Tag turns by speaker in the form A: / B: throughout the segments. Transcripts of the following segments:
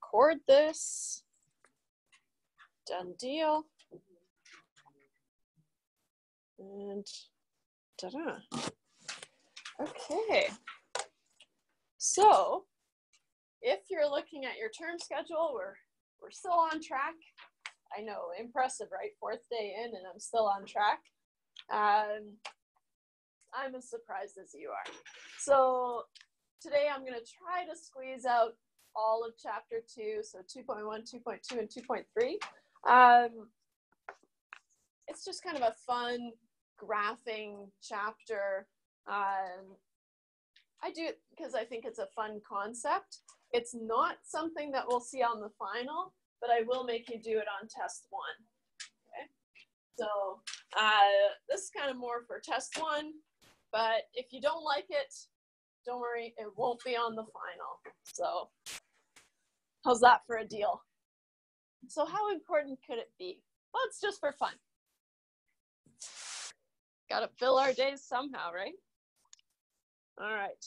A: record this. Done deal. And ta-da. Okay. So if you're looking at your term schedule, we're still on track. I know, impressive, right? 4th day in and I'm still on track. I'm as surprised as you are. So today I'm going to try to squeeze out all of chapter 2, so 2.1, 2.2, and 2.3. It's just kind of a fun graphing chapter. I do it because I think it's a fun concept. It's not something that we'll see on the final, but I will make you do it on test 1. Okay? So this is kind of more for test 1, but if you don't like it, don't worry, it won't be on the final. So how's that for a deal? So how important could it be? Well, it's just for fun. Got to fill our days somehow, right? All right.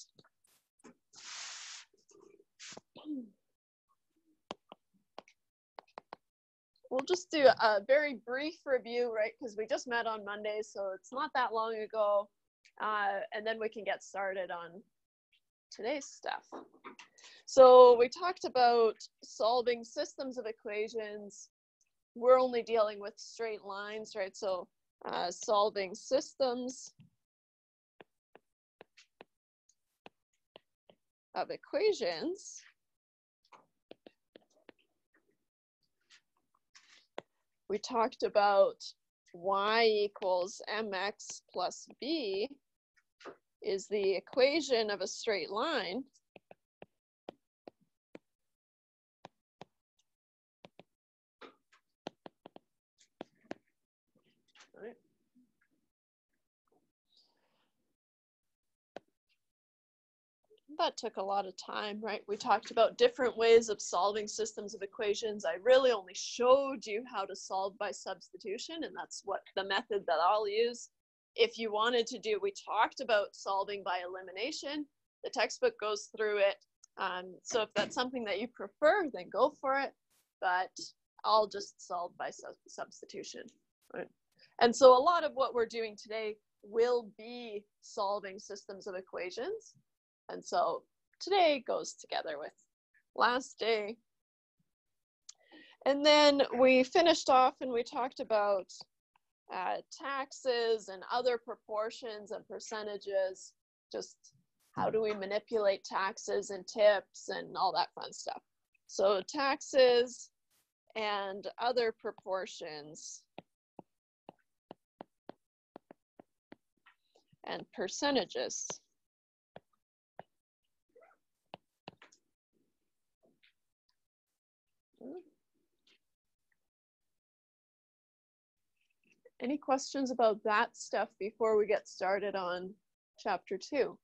A: We'll just do a very brief review, right? Because we just met on Monday, so it's not that long ago. And then we can get started on today's stuff. So we talked about solving systems of equations. We're only dealing with straight lines, right? So solving systems of equations. We talked about y equals mx plus b is the equation of a straight line. Right. That took a lot of time, right? We talked about different ways of solving systems of equations. I really only showed you how to solve by substitution, and that's what the method that I'll use. If you wanted to do, we talked about solving by elimination. The textbook goes through it. So if that's something that you prefer, then go for it. But I'll just solve by substitution. Right? And so a lot of what we're doing today will be solving systems of equations. And so today goes together with last day. And then we finished off and we talked about taxes and other proportions and percentages, just how do we manipulate taxes and tips and all that fun stuff. So taxes and other proportions and percentages. Any questions about that stuff before we get started on chapter 2?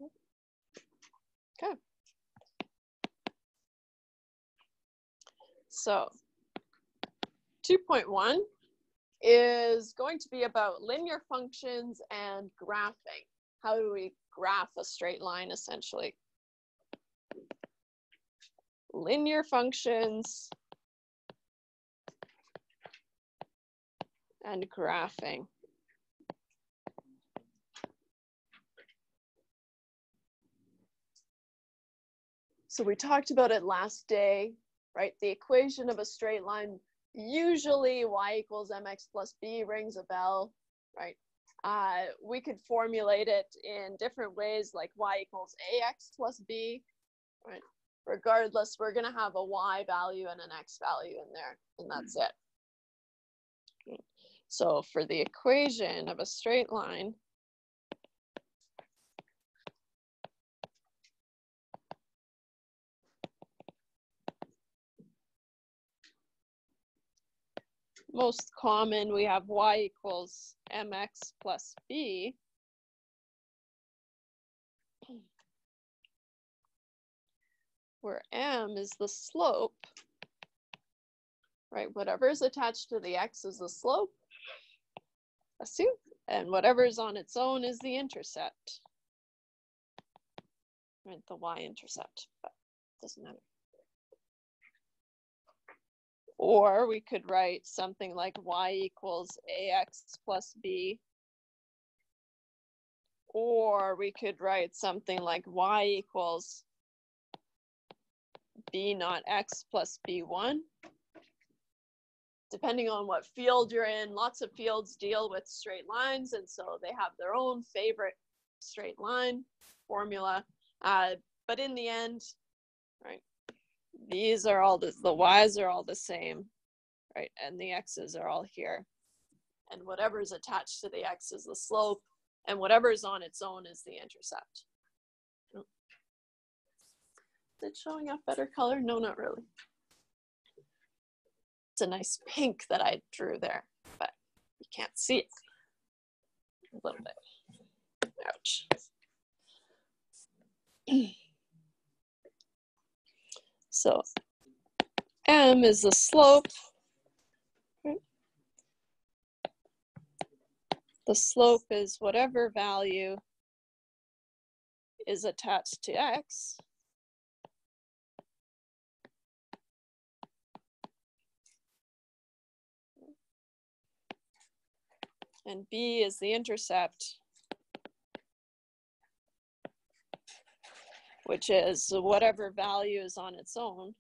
A: Okay. So 2.1 is going to be about linear functions and graphing. How do we graph a straight line, essentially? Linear functions and graphing. So we talked about it last day, right? The equation of a straight line, usually y equals mx plus b rings a bell, right? We could formulate it in different ways, like y equals ax plus b, right? Regardless, we're going to have a y value and an x value in there, and that's it. Okay. So for the equation of a straight line, most common, we have y equals mx plus b. Where m is the slope, right? Whatever is attached to the x is the slope, assume, and whatever is on its own is the intercept, right? The y-intercept. doesn't matter. Or we could write something like y equals ax plus b. Or we could write something like y equals b naught x plus b1. Depending on what field you're in, lots of fields deal with straight lines, and so they have their own favorite straight line formula. But in the end, right, these are all the y's are all the same, right? And the x's are all here. And whatever is attached to the x is the slope, and whatever is on its own is the intercept. Is it showing up better color? No, not really. It's a nice pink that I drew there, but you can't see it. A little bit. Ouch. So m is the slope. The slope is whatever value is attached to x. And b is the intercept, which is whatever value is on its own.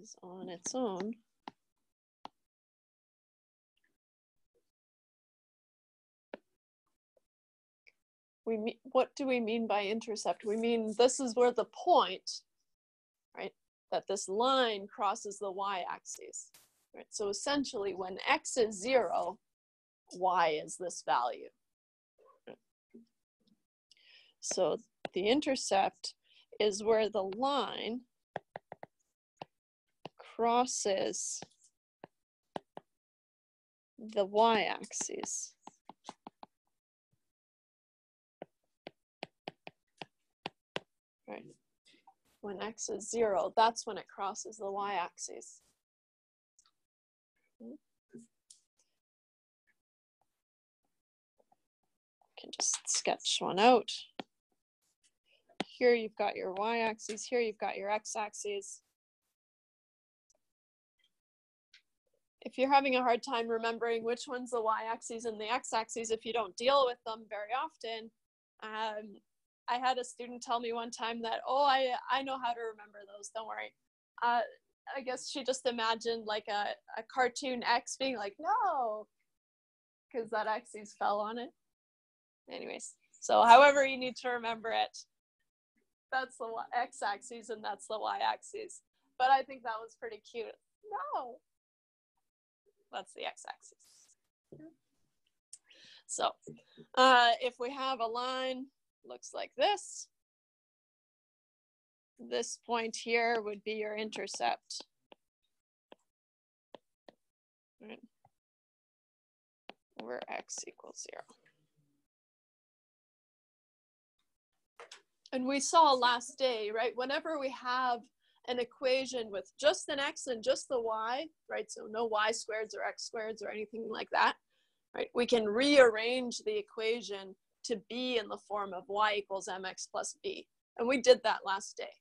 A: Is on its own. What do we mean by intercept? We mean this is where the point, right, that this line crosses the y-axis. Right? So essentially, when x is 0, y is this value. So the intercept is where the line crosses the y-axis. Right. When x is 0, that's when it crosses the y-axis. Can just sketch one out. Here you've got your y-axis, here you've got your x-axis. If you're having a hard time remembering which one's the y-axis and the x-axis, if you don't deal with them very often, I had a student tell me one time that, oh, I know how to remember those, don't worry. I guess she just imagined like a cartoon X being like, no, because that axis fell on it. Anyways, so however you need to remember it, that's the x-axis and that's the y-axis. But I think that was pretty cute. No, that's the x-axis. So if we have a line, looks like this. This point here would be your intercept. Right. Where x equals 0. And we saw last day, right, whenever we have an equation with just an x and just the y, right, so no y squareds or x squareds or anything like that, right, we can rearrange the equation to be in the form of y equals mx plus b. And we did that last day.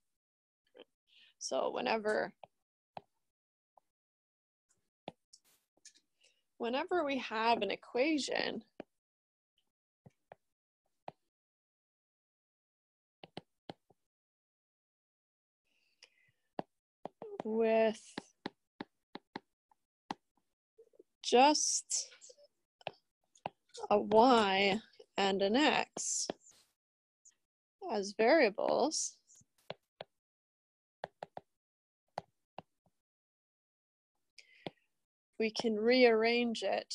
A: So whenever we have an equation with just a y and an x as variables, we can rearrange it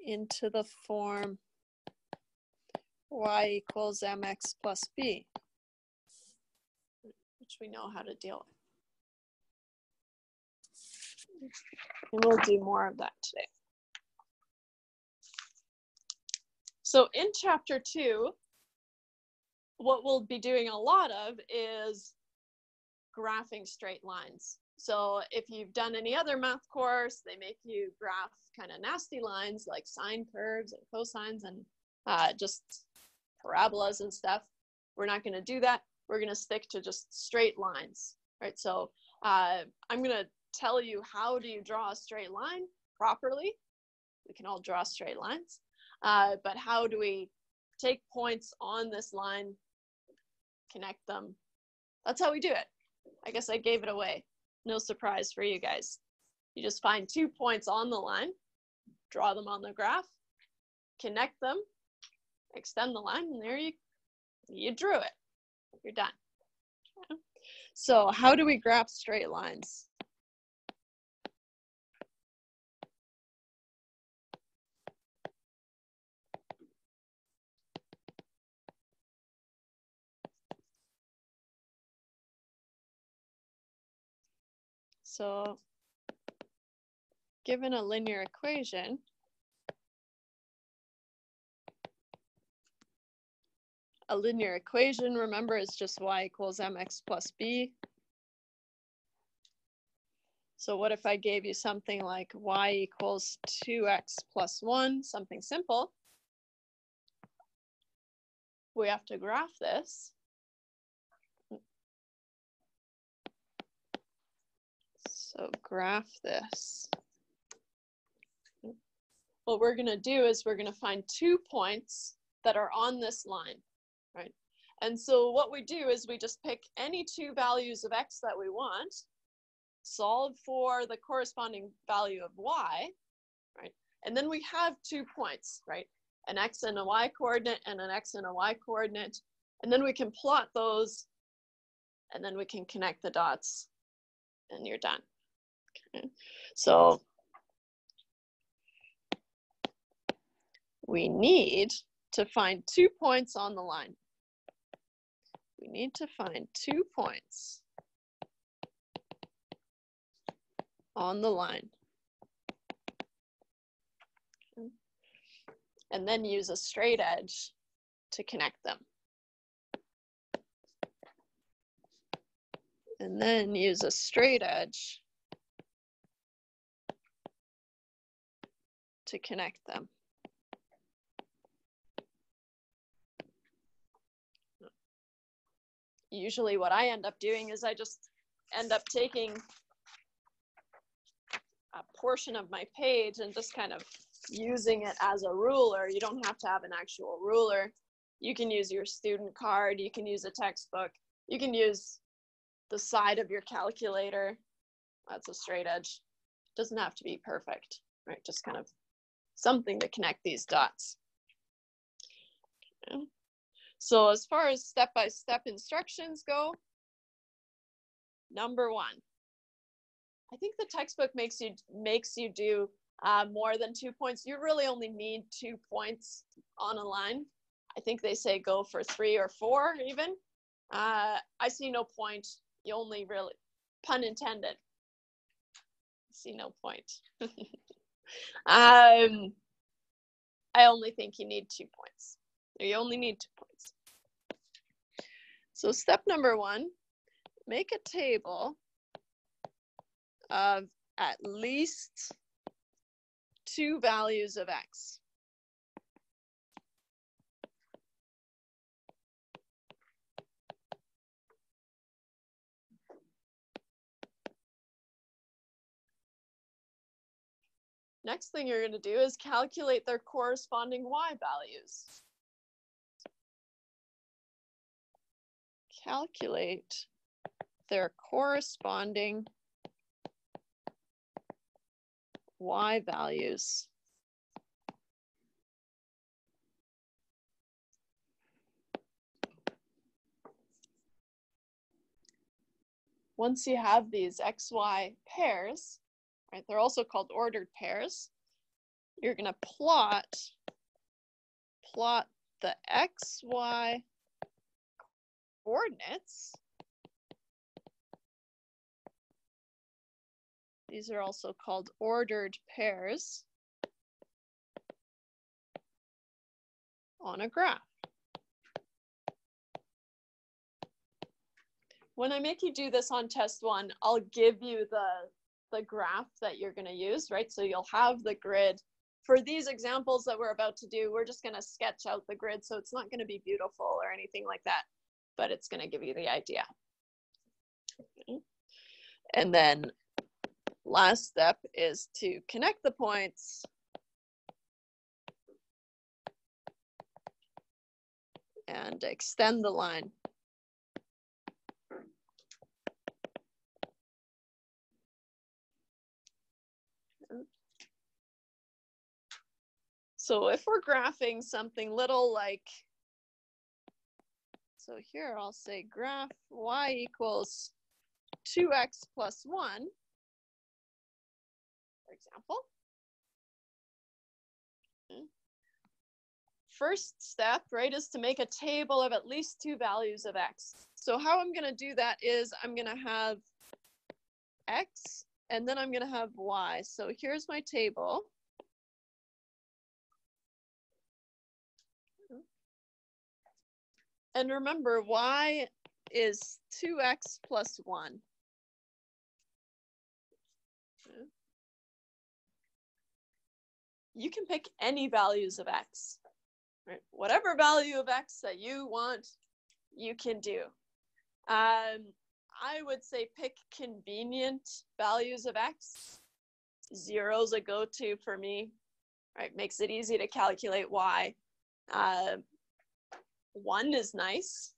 A: into the form y equals mx plus b, which we know how to deal with. And we'll do more of that today. So in chapter 2, what we'll be doing a lot of is graphing straight lines. So if you've done any other math course, they make you graph kind of nasty lines like sine curves and cosines and just parabolas and stuff. We're not going to do that. We're going to stick to just straight lines, right? So I'm going to tell you how do you draw a straight line properly. We can all draw straight lines, but how do we take points on this line, connect them? That's how we do it. I guess I gave it away. No surprise for you guys. You just find 2 points on the line, draw them on the graph, connect them, extend the line, and there you drew it. You're done. Okay. So how do we graph straight lines? So given a linear equation, remember, is just y equals mx plus b. So what if I gave you something like y equals 2x plus 1, something simple? We have to graph this. So graph this. What we're going to do is we're going to find 2 points that are on this line, right? And so what we do is we just pick any 2 values of x that we want, solve for the corresponding value of y, right? And then we have 2 points, right? An x and a y coordinate and an x and a y coordinate. And then we can plot those, and then we can connect the dots, and you're done. Okay. So we need to find 2 points on the line. We need to find 2 points on the line. Okay. And then use a straight edge to connect them. And then use a straight edge to connect them. Usually what I end up doing is I just end up taking a portion of my page and just kind of using it as a ruler. You don't have to have an actual ruler. You can use your student card. You can use a textbook. You can use the side of your calculator. That's a straight edge. Doesn't have to be perfect, right? Just kind of something to connect these dots. Okay. So as far as step-by-step instructions go, number 1, I think the textbook makes you do more than 2 points. You really only need 2 points on a line. I think they say go for 3 or 4 even. I see no point. You only really, pun intended, see no point. I only think you need 2 points. You only need 2 points. So step number 1, make a table of at least 2 values of x. Next thing you're going to do is calculate their corresponding y values. Calculate their corresponding y values. Once you have these xy pairs, right, they're also called ordered pairs, you're going to plot the xy coordinates. These are also called ordered pairs on a graph. when I make you do this on test 1, I'll give you the graph that you're going to use, right? So you'll have the grid. For these examples that we're about to do, we're just going to sketch out the grid, so it's not going to be beautiful or anything like that, but it's going to give you the idea. Okay. And then last step is to connect the points and extend the line. So if we're graphing something little like, so here I'll say graph y equals 2x plus 1, for example. First step, right, is to make a table of at least 2 values of x. So how I'm going to do that is I'm going to have x, and then I'm going to have y. So here's my table. And remember, y is 2x plus 1. You can pick any values of x. Right? Whatever value of x that you want, you can do. I would say pick convenient values of x. 0's a go-to for me, right? Makes it easy to calculate y. 1 is nice,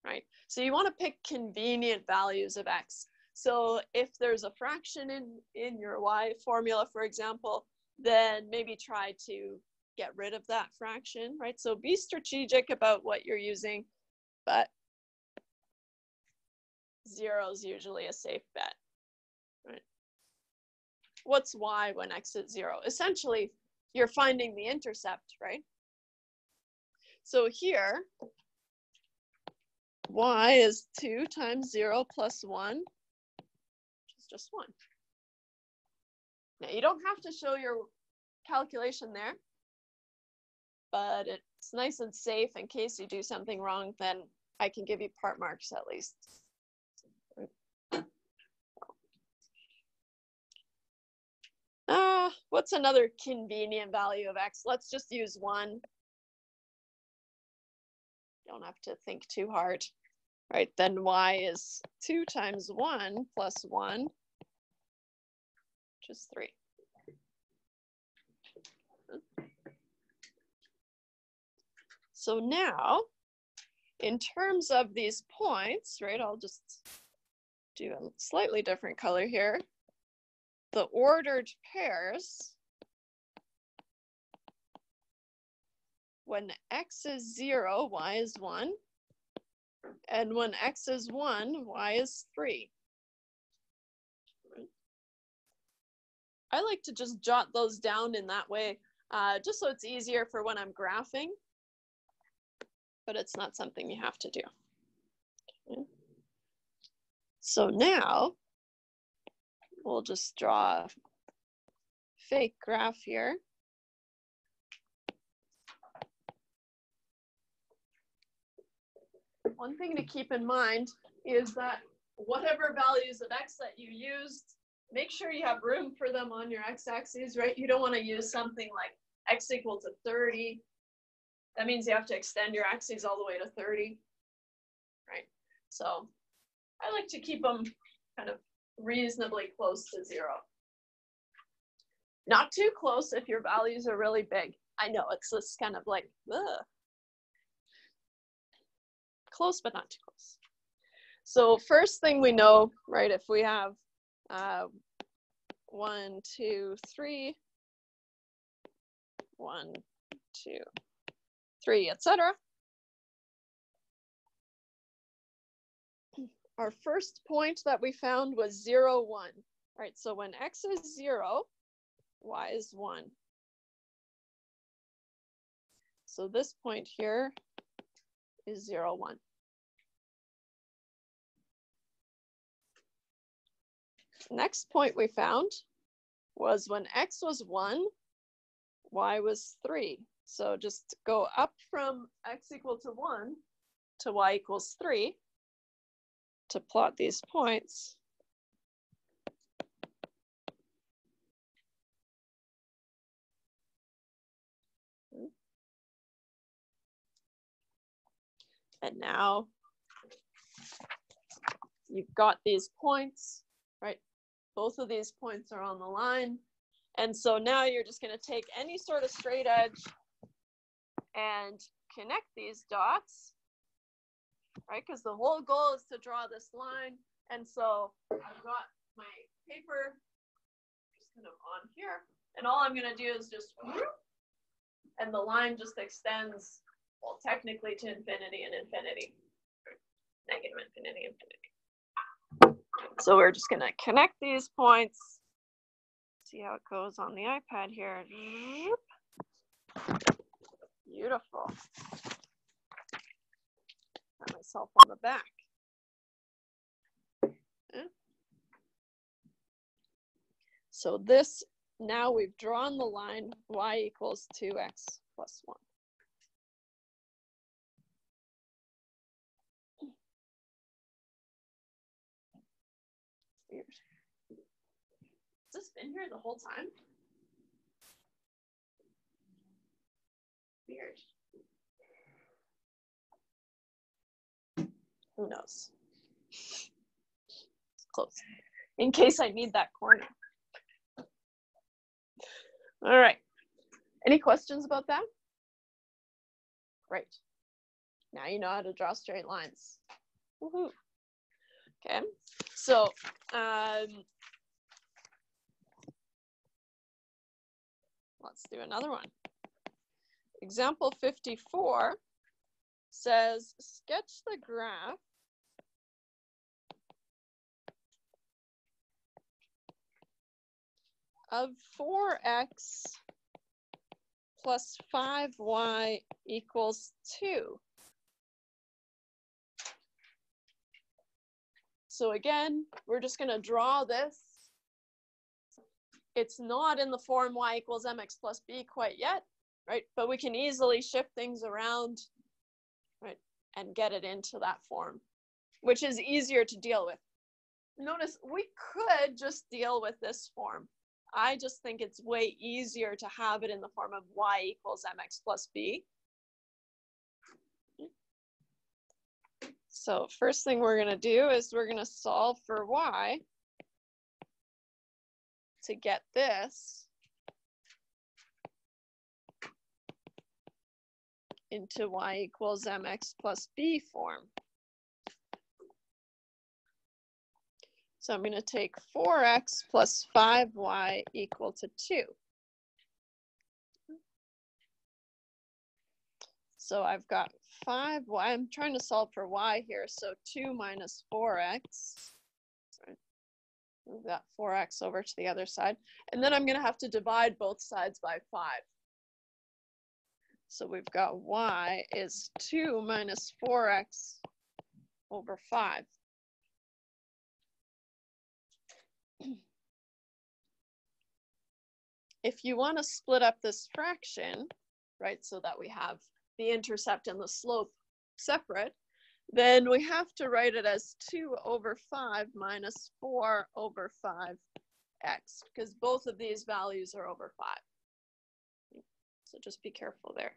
A: right? So you want to pick convenient values of x. So if there's a fraction in your y formula, for example, then maybe try to get rid of that fraction, right? So be strategic about what you're using, but 0 is usually a safe bet, right? What's y when x is 0? Essentially, you're finding the intercept, right? So here, y is 2 times 0 plus 1, which is just 1. Now, you don't have to show your calculation there, but it's nice and safe in case you do something wrong, then I can give you part marks at least. What's another convenient value of x? Let's just use 1. Don't have to think too hard, right? Then y is 2 times 1 plus 1, which is 3. So now, in terms of these points, right, I'll just do a slightly different color here. The ordered pairs, when x is 0, y is 1. And when x is 1, y is 3. I like to just jot those down in that way, just so it's easier for when I'm graphing, but it's not something you have to do. Okay. So now, we'll just draw a fake graph here. One thing to keep in mind is that whatever values of x that you used, make sure you have room for them on your x-axis, right? You don't want to use something like x equal to 30. That means you have to extend your axes all the way to 30, right? So I like to keep them kind of reasonably close to 0. Not too close if your values are really big. I know, it's just kind of like, ugh. Close, but not too close. So first thing we know, right, if we have 1, 2, 3, 1, 2, 3, etc. Our first point that we found was 0, 1. Right, so when x is 0, y is 1. So this point here is 0, 1. Next point we found was when x was 1, y was 3. So just go up from x equal to 1 to y equals 3. to plot these points. And now you've got these points, right? Both of these points are on the line. And so now you're just going to take any sort of straight edge and connect these dots, right? Because the whole goal is to draw this line. And so I've got my paper just kind of on here. And all I'm going to do is just, and the line just extends, well, technically to infinity and infinity. Negative infinity, infinity. So we're just going to connect these points. See how it goes on the iPad here. Beautiful. Got myself on the back. So this, now we've drawn the line y equals 2x plus 1. Weird. Has this been here the whole time? Weird. Who knows? It's close. In case I need that corner. All right. Any questions about that? Great. Now you know how to draw straight lines. Woohoo. Okay. So, let's do another one. Example 54 says, sketch the graph of 4x plus 5y equals 2. So again, we're just going to draw this. It's not in the form y equals mx plus b quite yet, right? But we can easily shift things around, right, and get it into that form, which is easier to deal with. Notice we could just deal with this form. I just think it's way easier to have it in the form of y equals mx plus b. So first thing we're going to do is we're going to solve for y to get this into y equals mx plus b form. So I'm going to take 4x plus 5y equal to 2. So I've got 5y. I'm trying to solve for y here. So 2 minus 4x. Move that 4x over to the other side. And then I'm going to have to divide both sides by 5. So we've got y is 2 minus 4x over 5. If you want to split up this fraction, right, so that we have the intercept and the slope separate, then we have to write it as 2 over 5 minus 4 over 5x, because both of these values are over 5. So just be careful there.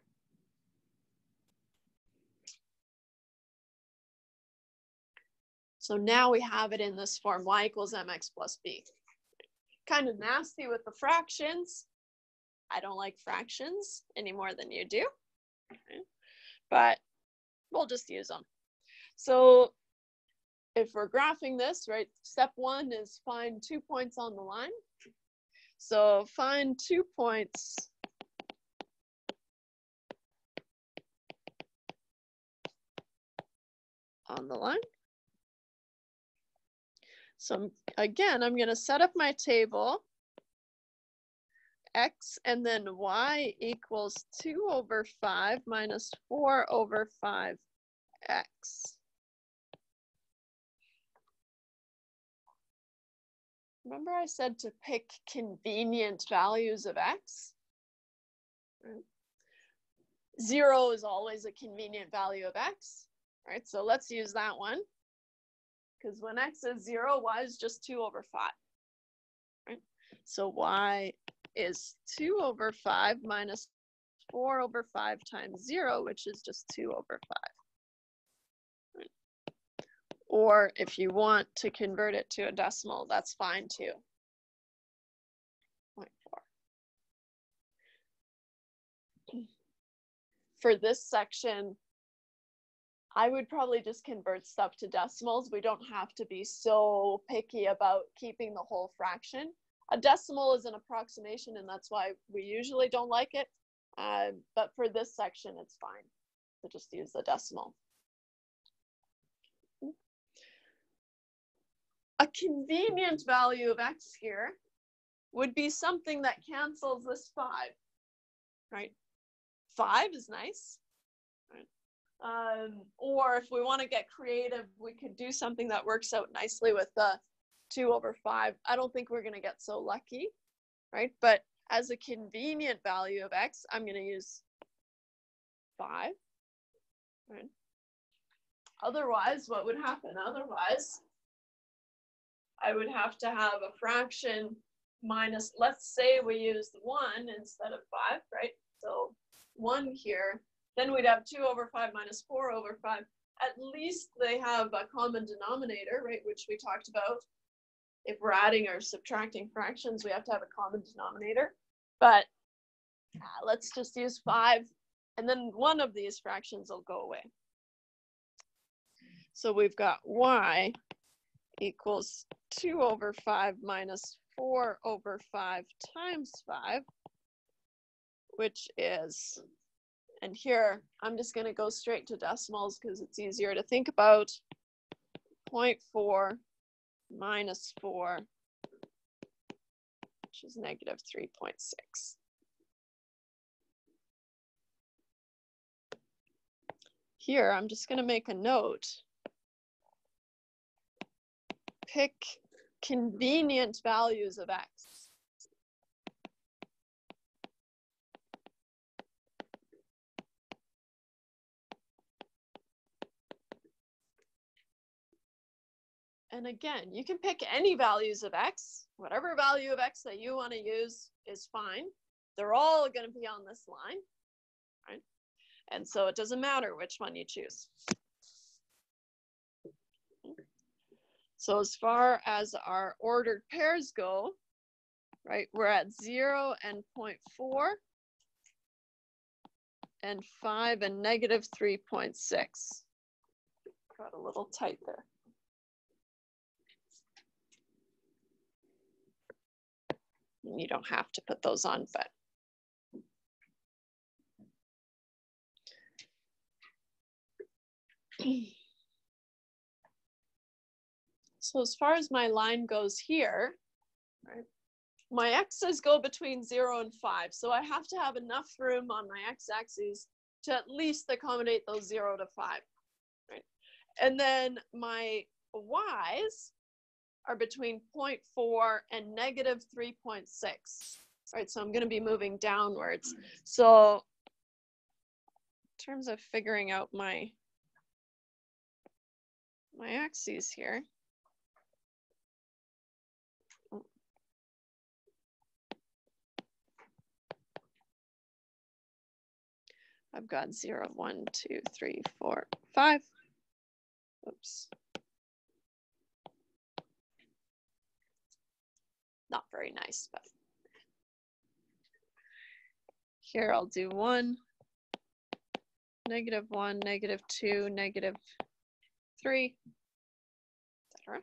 A: So now we have it in this form, y equals mx plus b. Kind of nasty with the fractions. I don't like fractions any more than you do, okay, but we'll just use them. So if we're graphing this, right, step 1 is find 2 points on the line. So find 2 points on the line. So again, I'm going to set up my table, x and then y equals 2 over 5 minus 4 over 5x. Remember I said to pick convenient values of x? 0 is always a convenient value of x, right? So let's use that one. because when x is 0, y is just 2 over 5. Right? So y is 2 over 5 minus 4 over 5 times 0, which is just 2 over 5. Right? Or if you want to convert it to a decimal, that's fine too. 0.4. For this section, I would probably just convert stuff to decimals. We don't have to be so picky about keeping the whole fraction. A decimal is an approximation, and that's why we usually don't like it. But for this section, it's fine to just use the decimal. A convenient value of x here would be something that cancels this 5, right? 5 is nice. Right? Or if we want to get creative, we could do something that works out nicely with the 2 over 5. I don't think we're going to get so lucky, right? But as a convenient value of x, I'm going to use 5. Right? Otherwise, what would happen? Otherwise, I would have to have a fraction minus, let's say we used 1 instead of 5, right? So 1 here. Then we'd have 2 over 5 minus 4 over 5. At least they have a common denominator, right, which we talked about. If we're adding or subtracting fractions, we have to have a common denominator. But let's just use 5, and then one of these fractions will go away. So we've got y equals 2 over 5 minus 4 over 5 times 5, which is, and here I'm just going to go straight to decimals because it's easier to think about, 0.4 minus 4, which is negative 3.6. Here, I'm just going to make a note. Pick convenient values of x. And again, you can pick any values of x. Whatever value of x that you want to use is fine. They're all going to be on this line, right? And so it doesn't matter which one you choose. So as far as our ordered pairs go, right, we're at 0 and 0.4 and 5 and negative 3.6. Got a little tight there. You don't have to put those on, but so as far as my line goes here, right, my x's go between 0 and 5. So I have to have enough room on my x-axis to at least accommodate those 0 to 5. Right? And then my y's are between 0.4 and negative 3.6. Right, so I'm going to be moving downwards. So in terms of figuring out my axes here, I've got 0, 1, 2, 3, 4, 5. Oops. Not very nice, but here I'll do 1, negative 1, negative 2, negative 3, etc.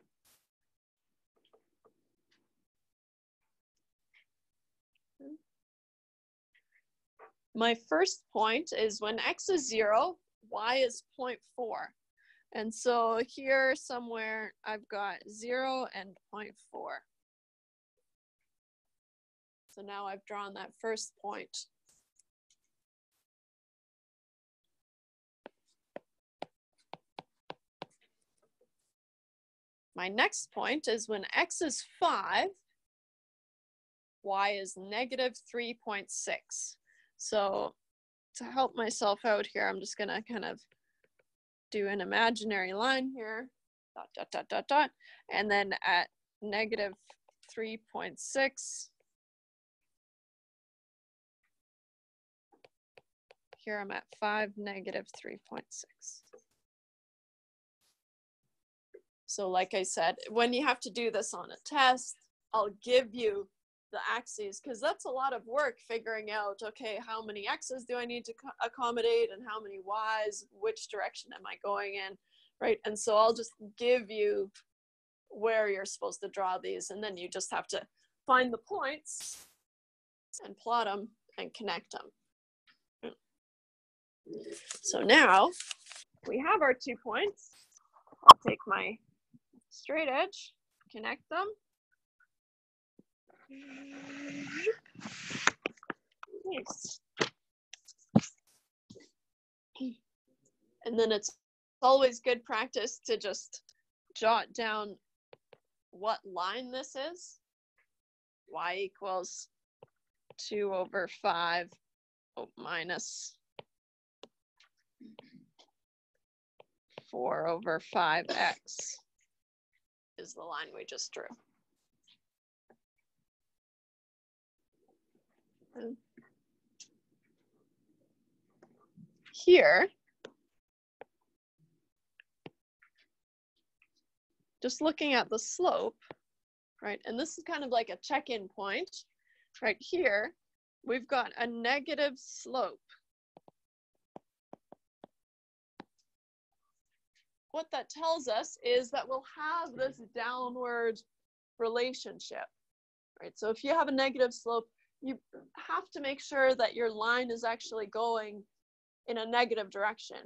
A: My first point is when x is 0, y is 0.4. And so here somewhere I've got 0 and 0.4. So now I've drawn that first point. My next point is when x is 5, y is negative 3.6. So to help myself out here, I'm just going to kind of do an imaginary line here. dot, dot, dot, dot, dot. And then at negative 3.6, here I'm at 5, negative 3.6. So like I said, when you have to do this on a test, I'll give you the axes, because that's a lot of work figuring out, okay, how many x's do I need to accommodate and how many y's, which direction am I going in, right? And so I'll just give you where you're supposed to draw these, and then you just have to find the points and plot them and connect them. So now we have our 2 points. I'll take my straight edge, connect them. Nice. And then it's always good practice to just jot down what line this is. Y equals 2 over 5 minus 4 over 5x is the line we just drew. And here, just looking at the slope, right? And this is kind of like a check-in point. Right here, we've got a negative slope. What that tells us is that we'll have this downward relationship, right? So if you have a negative slope, you have to make sure that your line is actually going in a negative direction,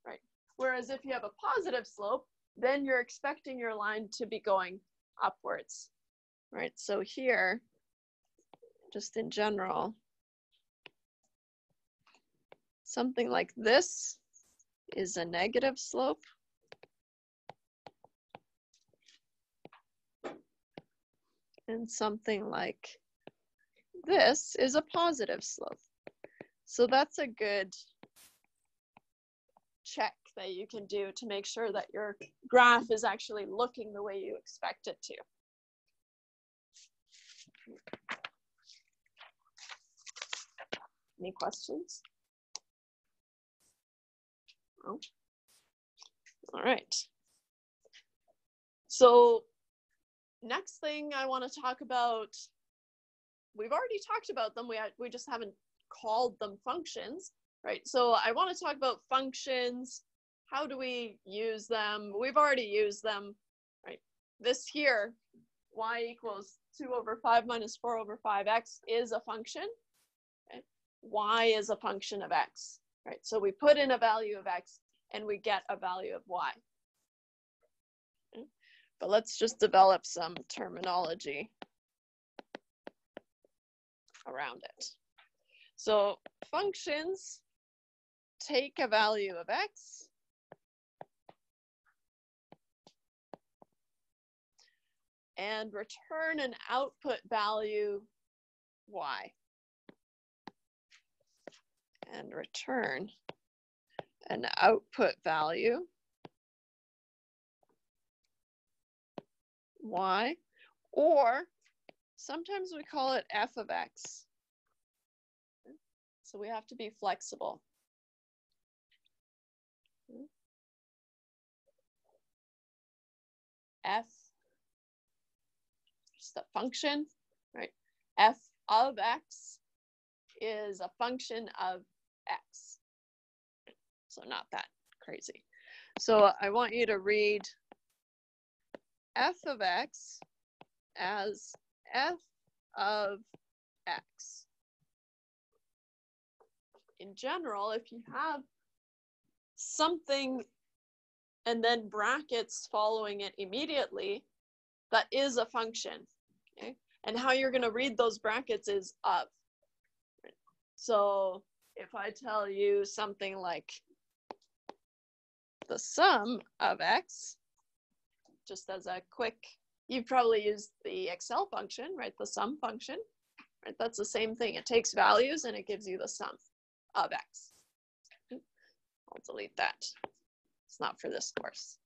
A: right? Whereas if you have a positive slope, then you're expecting your line to be going upwards, right? So here, just in general, something like this is a negative slope. And something like this is a positive slope. So that's a good check that you can do to make sure that your graph is actually looking the way you expect it to. Any questions? Oh. All right. So next thing I want to talk about, we've already talked about them. We just haven't called them functions, right? So I want to talk about functions. How do we use them? We've already used them, right? This here, y equals 2 over 5 minus 4 over 5x is a function. Okay? Y is a function of x, right? So we put in a value of x and we get a value of y. Okay? But let's just develop some terminology around it. So functions take a value of x and return an output value y. And return an output value y, or sometimes we call it f of x. So we have to be flexible. F, just a function, right? F of x is a function of x. So not that crazy. So I want you to read f of x as f of x. In general, if you have something and then brackets following it immediately, that is a function, okay? And how you're going to read those brackets is of. So if I tell you something like the sum of x, just as a quick, you've probably used the Excel function, right? The sum function, right? That's the same thing. It takes values and it gives you the sum of x. I'll delete that. It's not for this course.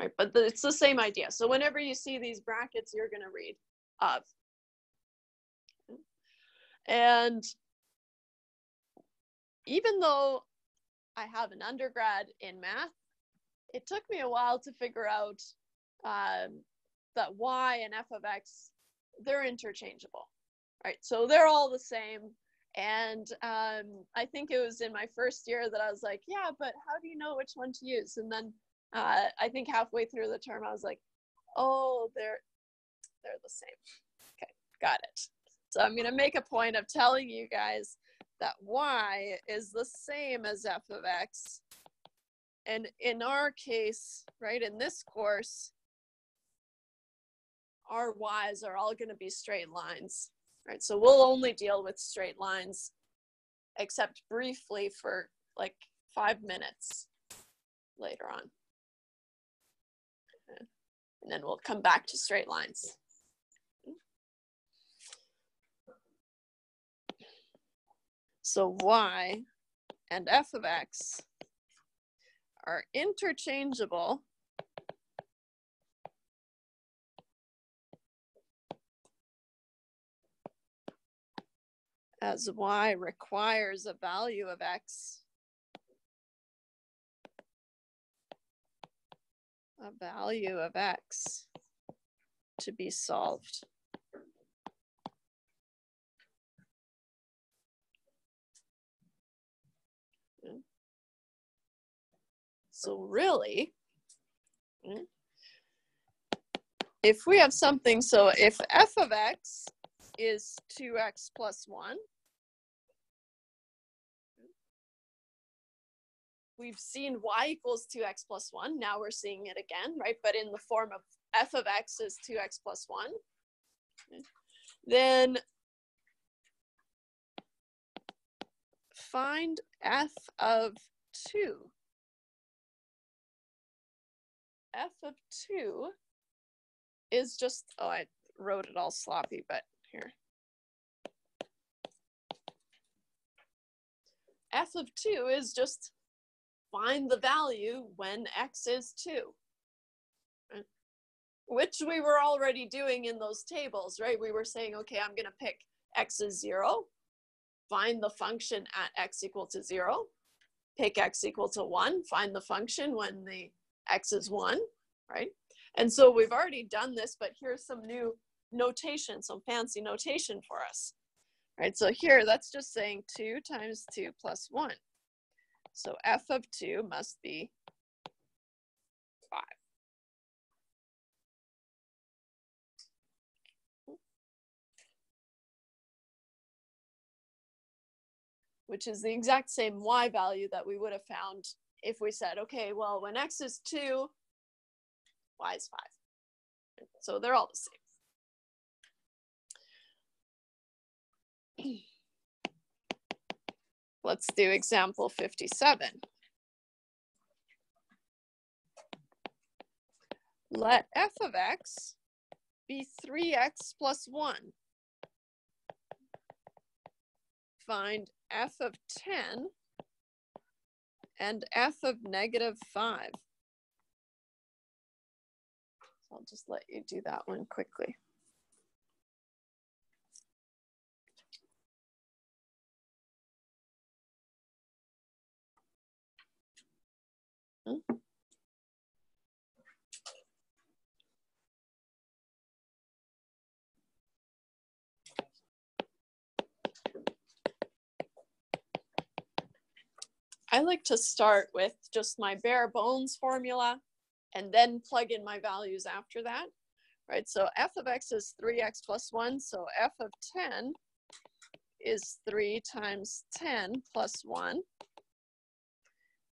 A: right? But it's the same idea. So whenever you see these brackets, you're going to read of. And even though I have an undergrad in math, it took me a while to figure out that y and f of x, they're interchangeable, right? So they're all the same. And I think it was in my first year that I was like, yeah, but how do you know which one to use? And then I think halfway through the term, I was like, oh, they're the same. Okay, got it. So I'm going to make a point of telling you guys that y is the same as f of x. And in our case, right, in this course, our y's are all going to be straight lines, right? So we'll only deal with straight lines, except briefly for like 5 minutes later on. And then we'll come back to straight lines. So y and f of x are interchangeable as y requires a value of x, to be solved. So really, if we have something, so if f of x is 2x plus 1, we've seen y equals 2x plus 1. Now we're seeing it again, right? But in the form of f of x is 2x plus 1. Then find f of 2. F of 2 is just, oh, I wrote it all sloppy, but here. F of 2 is just find the value when x is 2, right? Which we were already doing in those tables, right? We were saying, okay, I'm going to pick x is 0, find the function at x equal to 0, pick x equal to 1, find the function when the x is 1, right? And so we've already done this, but here's some new notation, some fancy notation for us, right? So here, that's just saying 2 times 2 plus 1. So f of 2 must be 5. Which is the exact same y value that we would have found if we said, okay, well, when x is 2, y is 5. So they're all the same. Let's do example 57. Let f of x be 3x plus 1. Find f of 10 and f of negative 5. So I'll just let you do that one quickly. I like to start with just my bare bones formula and then plug in my values after that, right? So f of x is 3x plus 1, so f of 10 is 3 times 10 plus 1,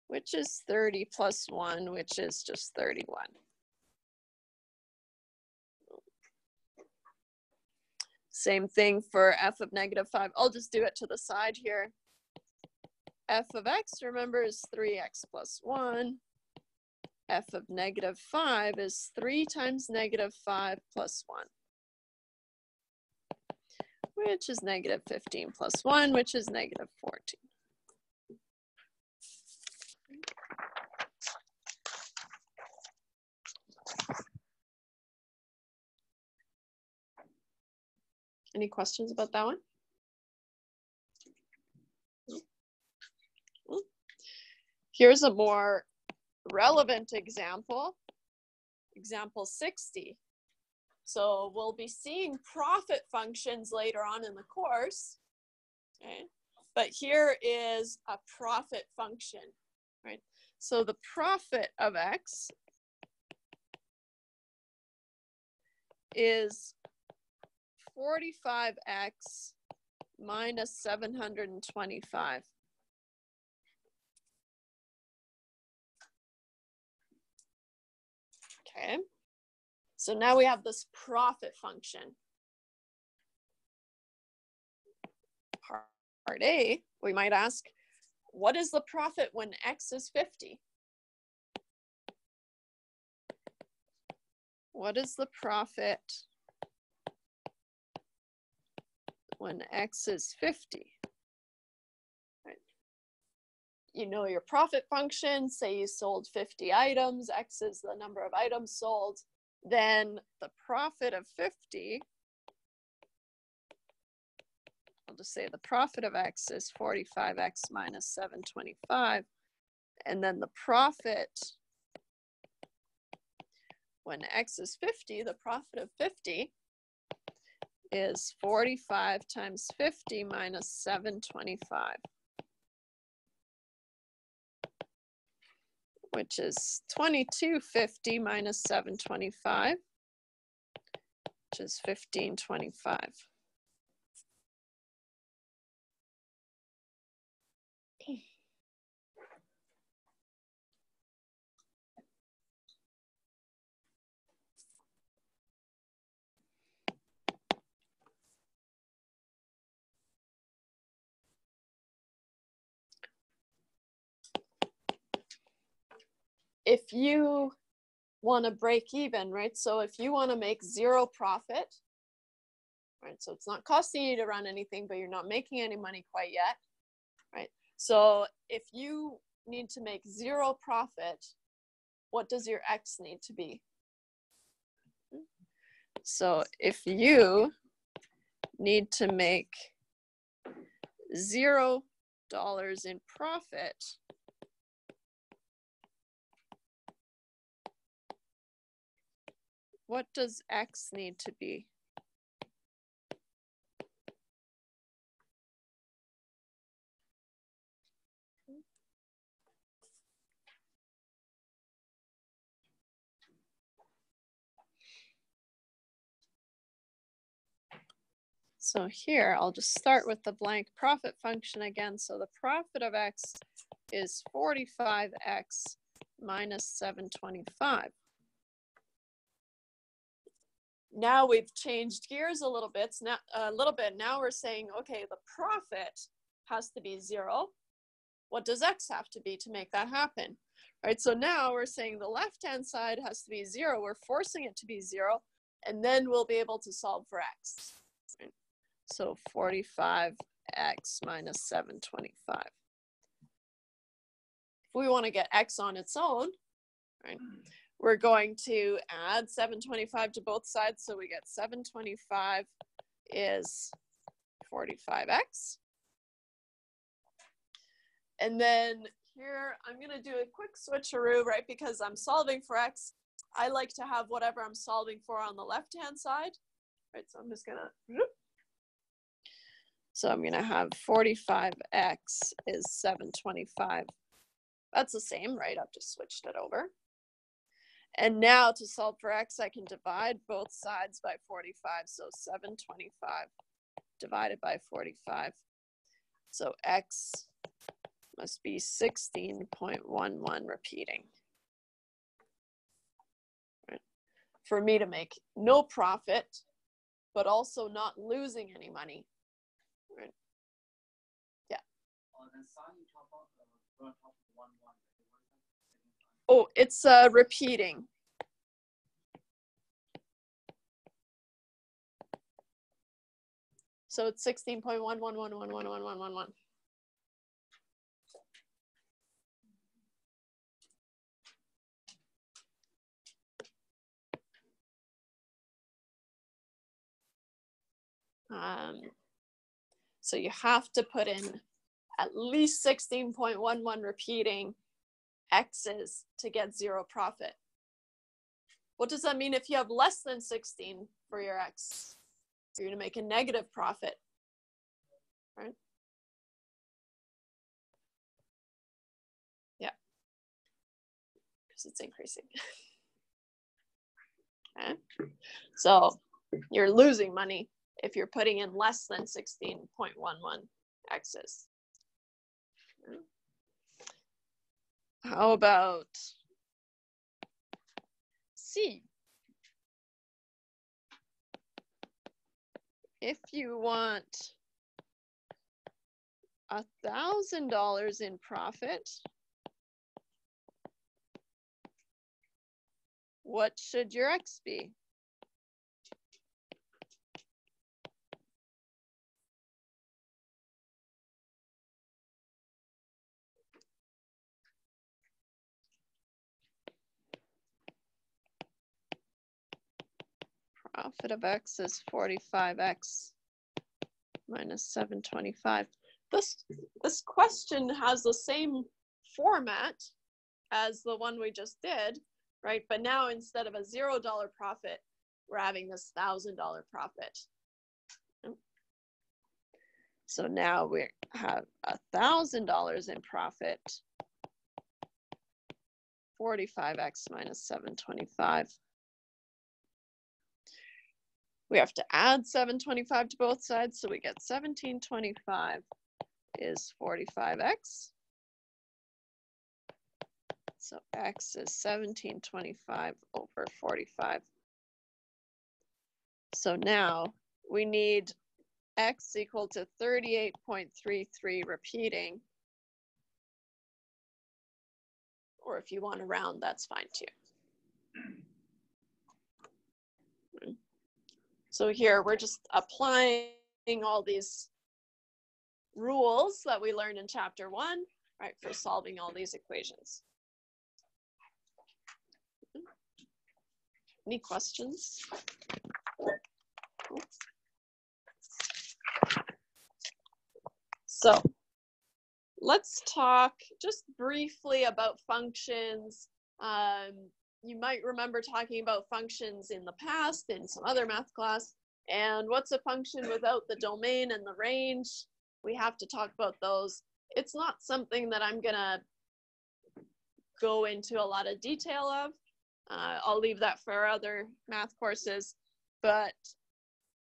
A: which is 30 plus 1, which is just 31. Same thing for f of negative 5. I'll just do it to the side here. F of x, remember, is 3x plus 1. F of negative 5 is 3 times negative 5 plus 1, which is negative 15 plus 1, which is negative 14. Any questions about that one? Here's a more relevant example, example 60. So we'll be seeing profit functions later on in the course, okay? But here is a profit function, right? So the profit of x is 45x minus 725. Okay, so now we have this profit function. Part A, we might ask, what is the profit when x is 50? What is the profit when x is 50? Right. You know your profit function, say you sold 50 items, x is the number of items sold, then the profit of 50, I'll just say the profit of x is 45x minus 725, and then the profit when x is 50, the profit of 50 is 45 times 50 minus 725, which is 2250 minus 725, which is 1525. If you want to break even, right? So if you want to make zero profit, right? So it's not costing you to run anything, but you're not making any money quite yet, right? So if you need to make zero profit, what does your x need to be? So if you need to make $0 in profit, what does x need to be? So here, I'll just start with the blank profit function again. So the profit of x is 45x minus 725. Now we've changed gears a little bit. Now we're saying, okay, the profit has to be 0. What does x have to be to make that happen? Right, so now we're saying the left-hand side has to be 0. We're forcing it to be 0, and then we'll be able to solve for x. Right? So 45x minus 725. If we want to get x on its own, right, we're going to add 725 to both sides. So we get 725 is 45x. And then here, I'm going to do a quick switcheroo, right? Because I'm solving for x. I like to have whatever I'm solving for on the left-hand side. Right, so I'm just going to... So I'm going to have 45x is 725. That's the same, right? I've just switched it over. And now to solve for x, I can divide both sides by 45. So 725 divided by 45. So x must be 16.11 repeating. Right. For me to make no profit, but also not losing any money. Right. Yeah. Oh, it's repeating. So it's 16.11111111. So you have to put in at least 16.11 repeating X's to get zero profit. What does that mean if you have less than 16 for your X? You're going to make a negative profit, right? Yeah, because it's increasing. Okay, so you're losing money if you're putting in less than 16.11 X's. How about C? If you want $1,000 in profit, what should your X be? Profit of X is 45X minus 725. This question has the same format as the one we just did, right? But now instead of a $0 profit, we're having this $1,000 profit. So now we have $1,000 in profit, 45X minus 725. We have to add 725 to both sides, so we get 1725 is 45X. So X is 1725 over 45. So now we need X equal to 38.33 repeating. Or if you want to round, that's fine too. So here we're just applying all these rules that we learned in chapter 1, right, for solving all these equations. Any questions? So let's talk just briefly about functions. You might remember talking about functions in the past in some other math class. And what's a function without the domain and the range? We have to talk about those. It's not something that I'm gonna go into a lot of detail of. I'll leave that for other math courses, but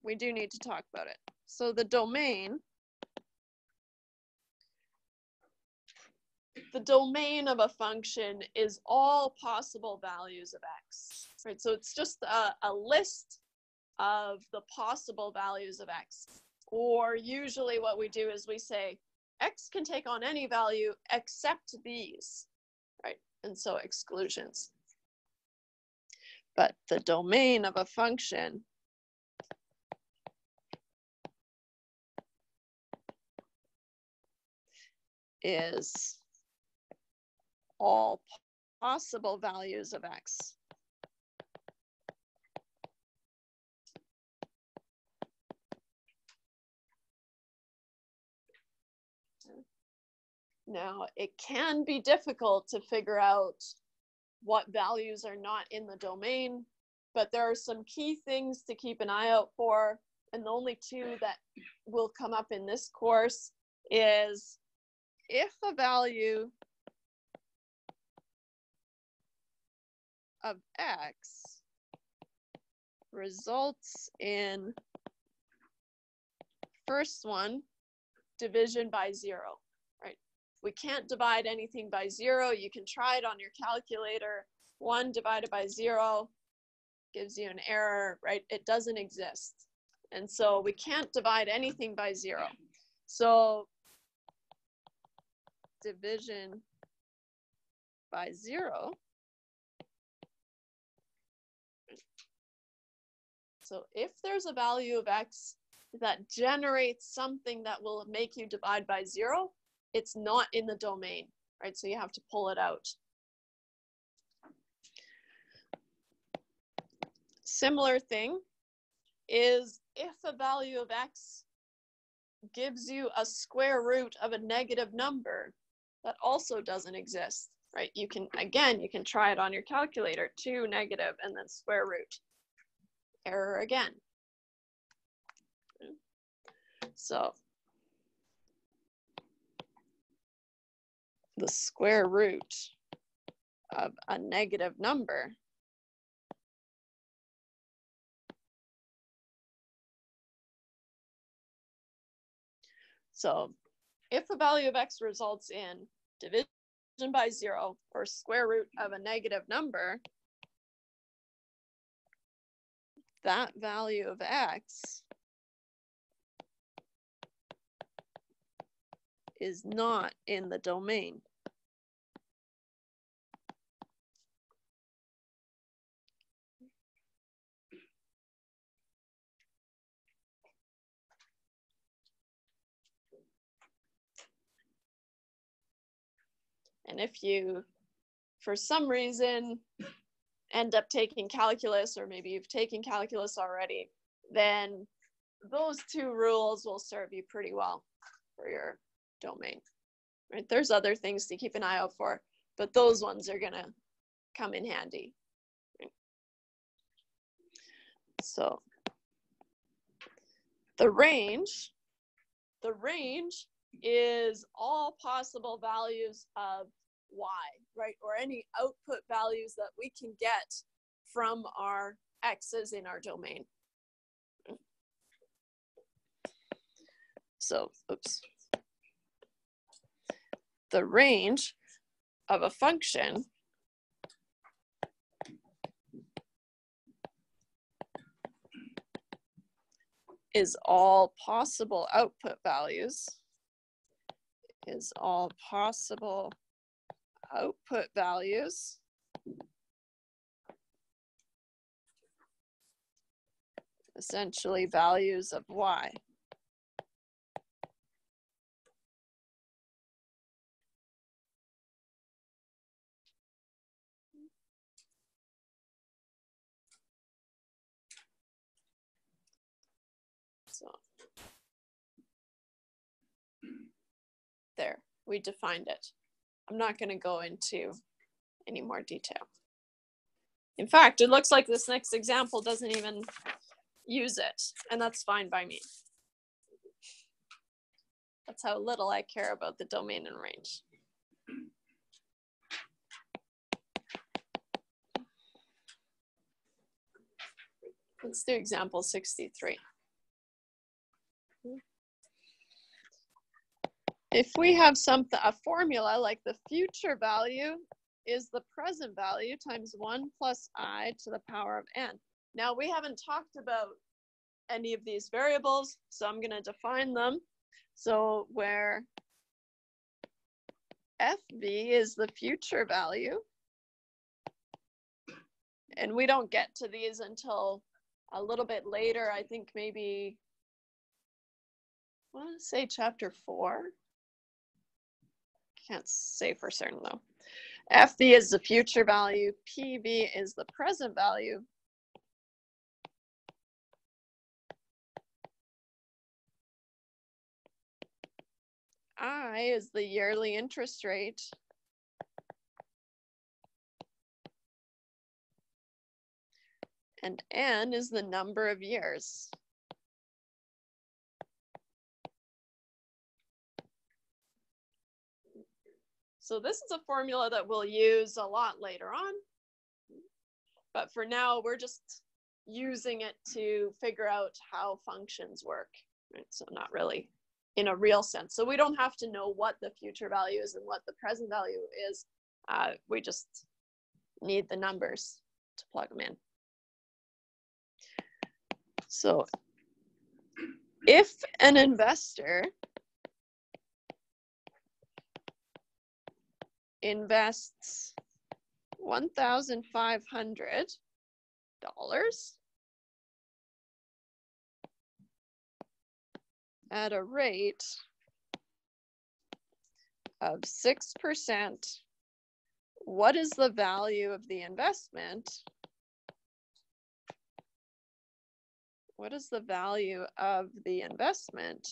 A: we do need to talk about it. So the domain of a function is all possible values of X, right? So it's just a list of the possible values of X. Or usually what we do is we say, X can take on any value except these, right? And so exclusions. But the domain of a function is all possible values of X. Now, it can be difficult to figure out what values are not in the domain, but there are some key things to keep an eye out for. And the only two that will come up in this course is if a value of X results in, first one, division by 0, right? We can't divide anything by 0. You can try it on your calculator. 1 divided by 0 gives you an error, right? It doesn't exist. And so we can't divide anything by 0. So division by 0. So if there's a value of X that generates something that will make you divide by 0, it's not in the domain, right? So you have to pull it out. Similar thing, is if a value of x gives you a square root of a negative number that also doesn't exist, right? You can, again, you can try it on your calculator, 2 negative and then square root. Error again. So the square root of a negative number so if a value of x results in division by 0 or square root of a negative number, that value of x is not in the domain. And if you, for some reason, end up taking calculus, or maybe you've taken calculus already, then those two rules will serve you pretty well for your domain. Right? There's other things to keep an eye out for, but those ones are going to come in handy. Right? So the range is all possible values of y, right? Or any output values that we can get from our x's in our domain. So, oops. The range of a function is all possible output values, essentially values of y. So there, we defined it. I'm not going to go into any more detail. In fact, it looks like this next example doesn't even use it, and that's fine by me. That's how little I care about the domain and range. Let's do example 63. If we have a formula like the future value is the present value times 1 plus I to the power of n. Now, we haven't talked about any of these variables, so I'm going to define them. So where FV is the future value, and we don't get to these until a little bit later, I think maybe, I want to say chapter 4. Can't say for certain though. FV is the future value, PV is the present value. I is the yearly interest rate. And N is the number of years. So this is a formula that we'll use a lot later on. But for now, we're just using it to figure out how functions work. Right? So not really in a real sense. So we don't have to know what the future value is and what the present value is. We just need the numbers to plug them in. So if an investor invests $1,500 at a rate of 6%, what is the value of the investment what is the value of the investment?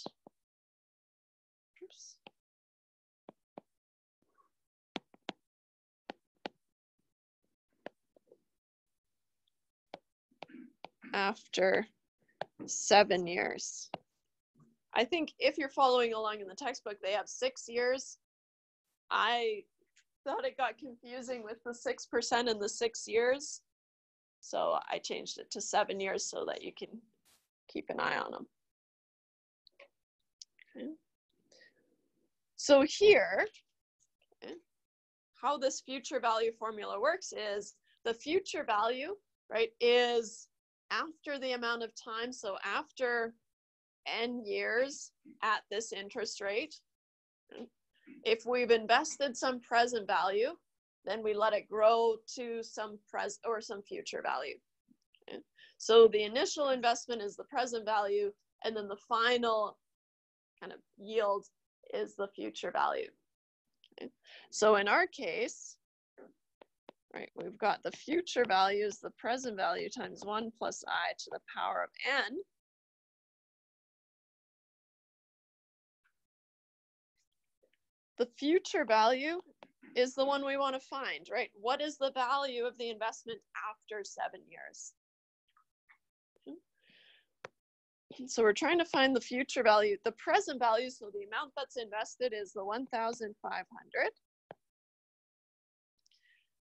A: Oops. After 7 years. I think if you're following along in the textbook, they have 6 years. I thought it got confusing with the 6% and the 6 years. So I changed it to 7 years so that you can keep an eye on them. Okay. So here, okay, how this future value formula works is the future value, right, is after the amount of time, so after n years at this interest rate. If we've invested some present value, then we let it grow to some present or some future value. Okay. So the initial investment is the present value, and then the final kind of yield is the future value. Okay. So in our case, right, we've got the future value is the present value times 1 plus I to the power of n. The future value is the one we want to find, right? What is the value of the investment after 7 years? So we're trying to find the future value. The present value, so the amount that's invested is the 1,500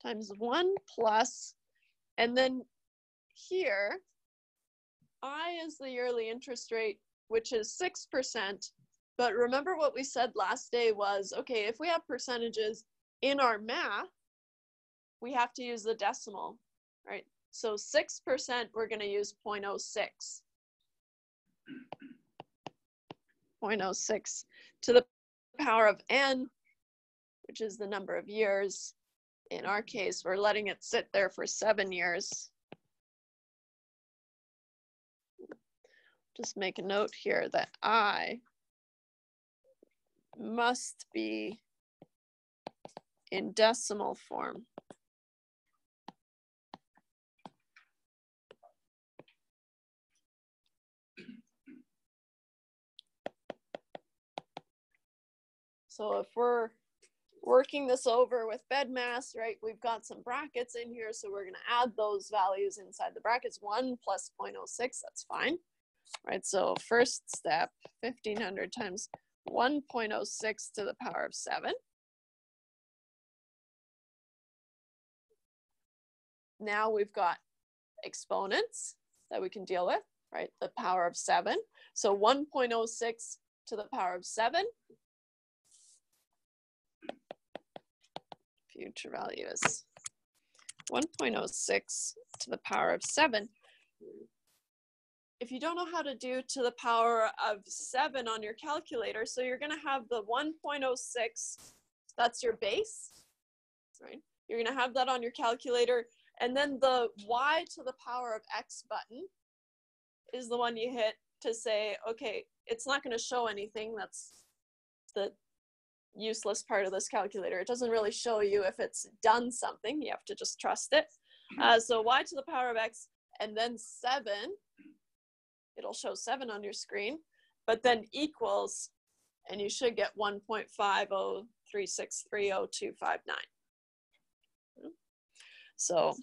A: times 1 plus, and then here, I is the yearly interest rate, which is 6%. But remember what we said last day was, okay, if we have percentages in our math, we have to use the decimal, right? So 6%, we're going to use 0.06. 0.06 to the power of n, which is the number of years. In our case, we're letting it sit there for 7 years. Just make a note here that I must be in decimal form. So if we're working this over with BEDMAS, right, we've got some brackets in here, so we're going to add those values inside the brackets. 1 plus 0.06, that's fine. Right, so first step, 1,500 times 1.06 to the power of 7. Now we've got exponents that we can deal with, right? The power of 7. So 1.06 to the power of 7. Future value is 1.06 to the power of 7. If you don't know how to do to the power of 7 on your calculator, so you're going to have the 1.06, that's your base, right? You're going to have that on your calculator, and then the y to the power of x button is the one you hit to say, okay, it's not going to show anything. That's the useless part of this calculator. It doesn't really show you if it's done something. You have to just trust it. So y to the power of x, and then 7. It'll show 7 on your screen, but then equals, and you should get 1.503630259. So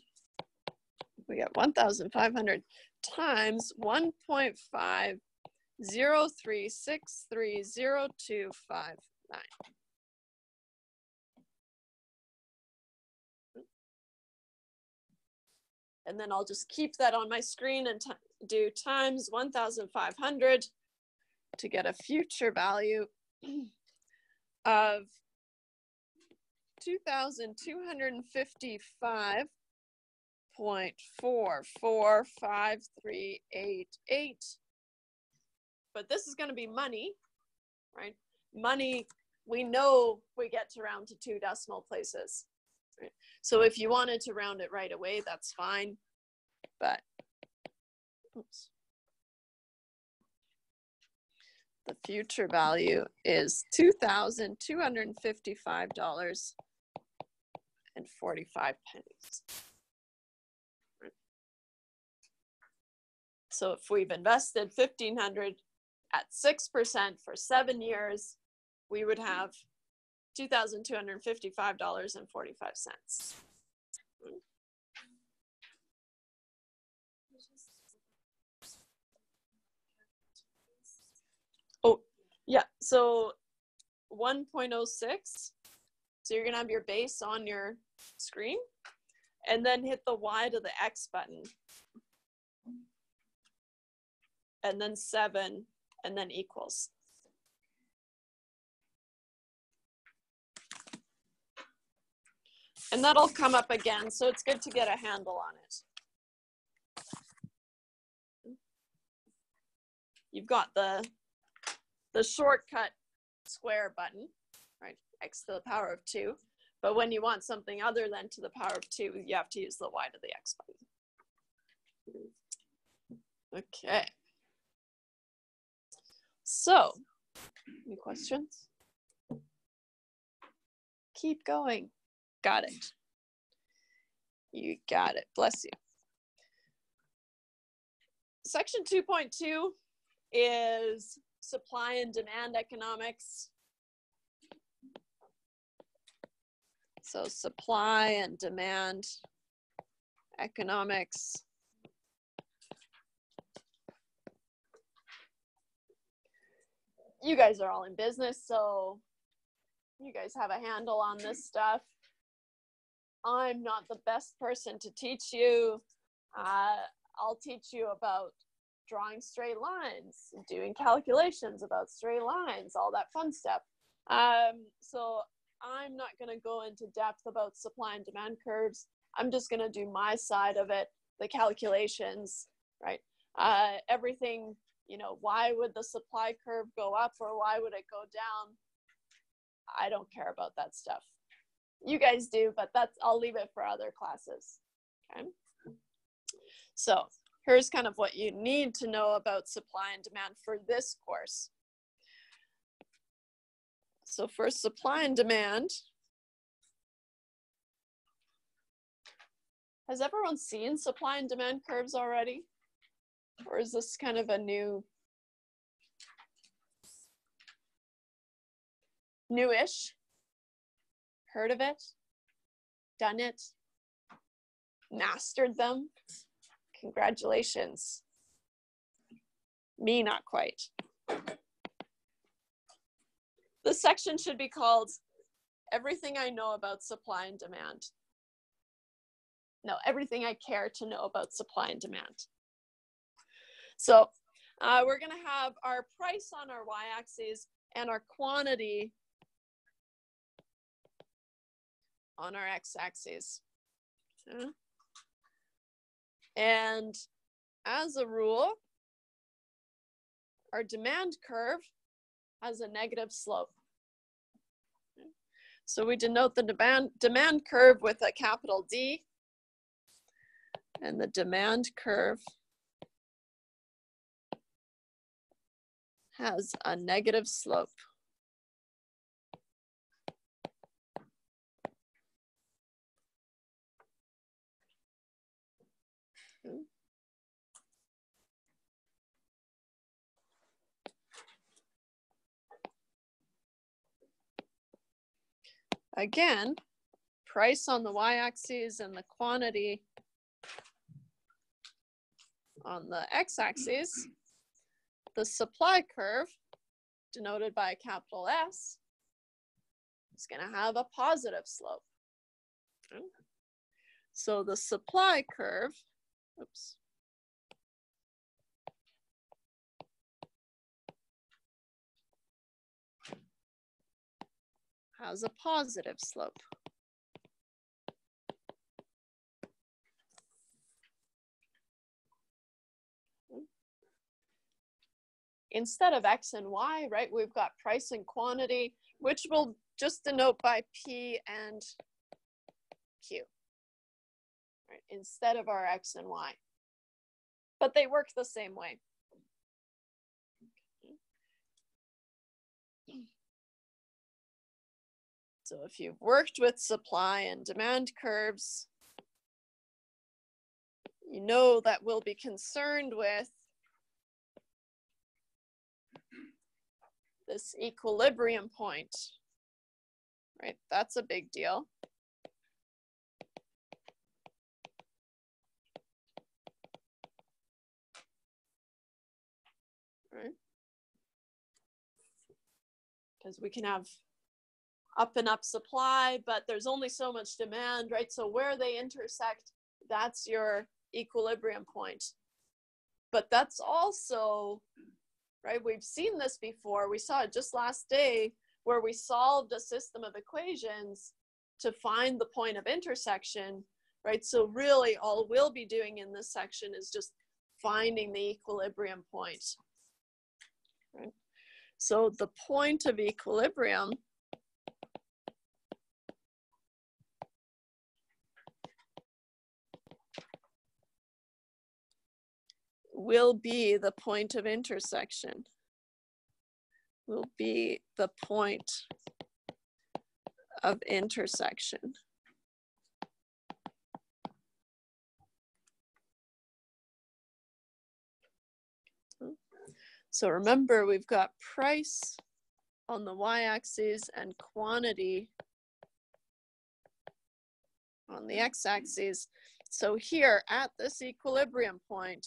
A: we get 1,500 times 1.503630259. And then I'll just keep that on my screen and do times 1,500 to get a future value of 2,255.445388. But this is going to be money, right? Money, we know we get to round to 2 decimal places. Right? So if you wanted to round it right away, that's fine. But oops. The future value is $2,255.45. So if we've invested $1,500 at 6% for 7 years, we would have $2,255.45. Oh, yeah, so 1.06. So you're gonna have your base on your screen and then hit the Y to the X button. And then 7, and then equals. And that'll come up again, so it's good to get a handle on it. You've got the shortcut square button, right? X to the power of 2. But when you want something other than to the power of 2, you have to use the Y to the X button. Okay. So, any questions? Keep going. Got it. You got it. Bless you. Section 2.2 is supply and demand economics. So supply and demand economics. You guys are all in business, so you guys have a handle on this stuff. I'm not the best person to teach you. I'll teach you about drawing straight lines, doing calculations about straight lines, all that fun stuff. So I'm not going to go into depth about supply and demand curves. I'm just going to do my side of it, the calculations, right? Everything, you know, why would the supply curve go up or why would it go down? I don't care about that stuff. You guys do, but I'll leave it for other classes, okay? So here's kind of what you need to know about supply and demand for this course. So for supply and demand, has everyone seen supply and demand curves already? Or is this kind of a newish? Heard of it? Done it? Mastered them? Congratulations. Me, not quite. This section should be called Everything I Know About Supply and Demand. No, everything I care to know about supply and demand. So we're going to have our price on our y-axis and our quantity on our x-axis. Okay. And as a rule, our demand curve has a negative slope. Okay. So we denote the demand curve with a capital D, and the demand curve has a negative slope. Okay. Again, price on the y-axis and the quantity on the x-axis. The supply curve, denoted by a capital S, is going to have a positive slope. Okay. So the supply curve, oops, has a positive slope. Instead of X and Y, right, we've got price and quantity, which we'll just denote by P and Q, right, instead of our X and Y. But they work the same way. So if you've worked with supply and demand curves, you know that we'll be concerned with this equilibrium point, right? That's a big deal. Right? Because we can have up and up supply, but there's only so much demand, right? So where they intersect, that's your equilibrium point. But that's also, right, we've seen this before. We saw it just last day where we solved a system of equations to find the point of intersection, right? So really all we'll be doing in this section is just finding the equilibrium point, right? So the point of equilibrium will be the point of intersection, will be the point of intersection. So remember, we've got price on the y-axis and quantity on the x-axis. So here at this equilibrium point,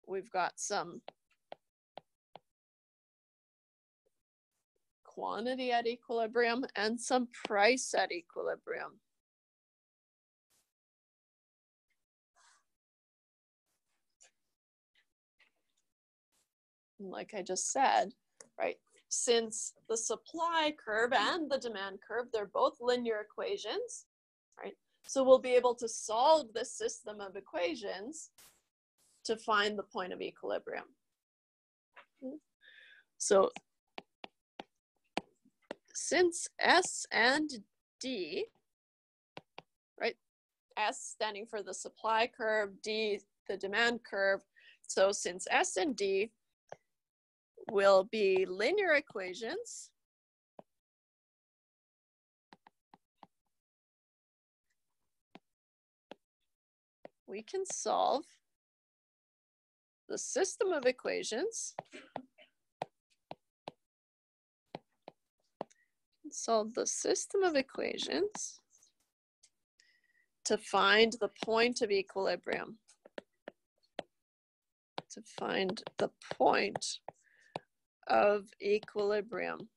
A: we've got some quantity at equilibrium and some price at equilibrium. Like I just said, right, since the supply curve and the demand curve, they're both linear equations, right? So we'll be able to solve this system of equations to find the point of equilibrium. So since S and D, right, S standing for the supply curve, D the demand curve, so since S and D will be linear equations, we can solve the system of equations, to find the point of equilibrium, to find the point of equilibrium.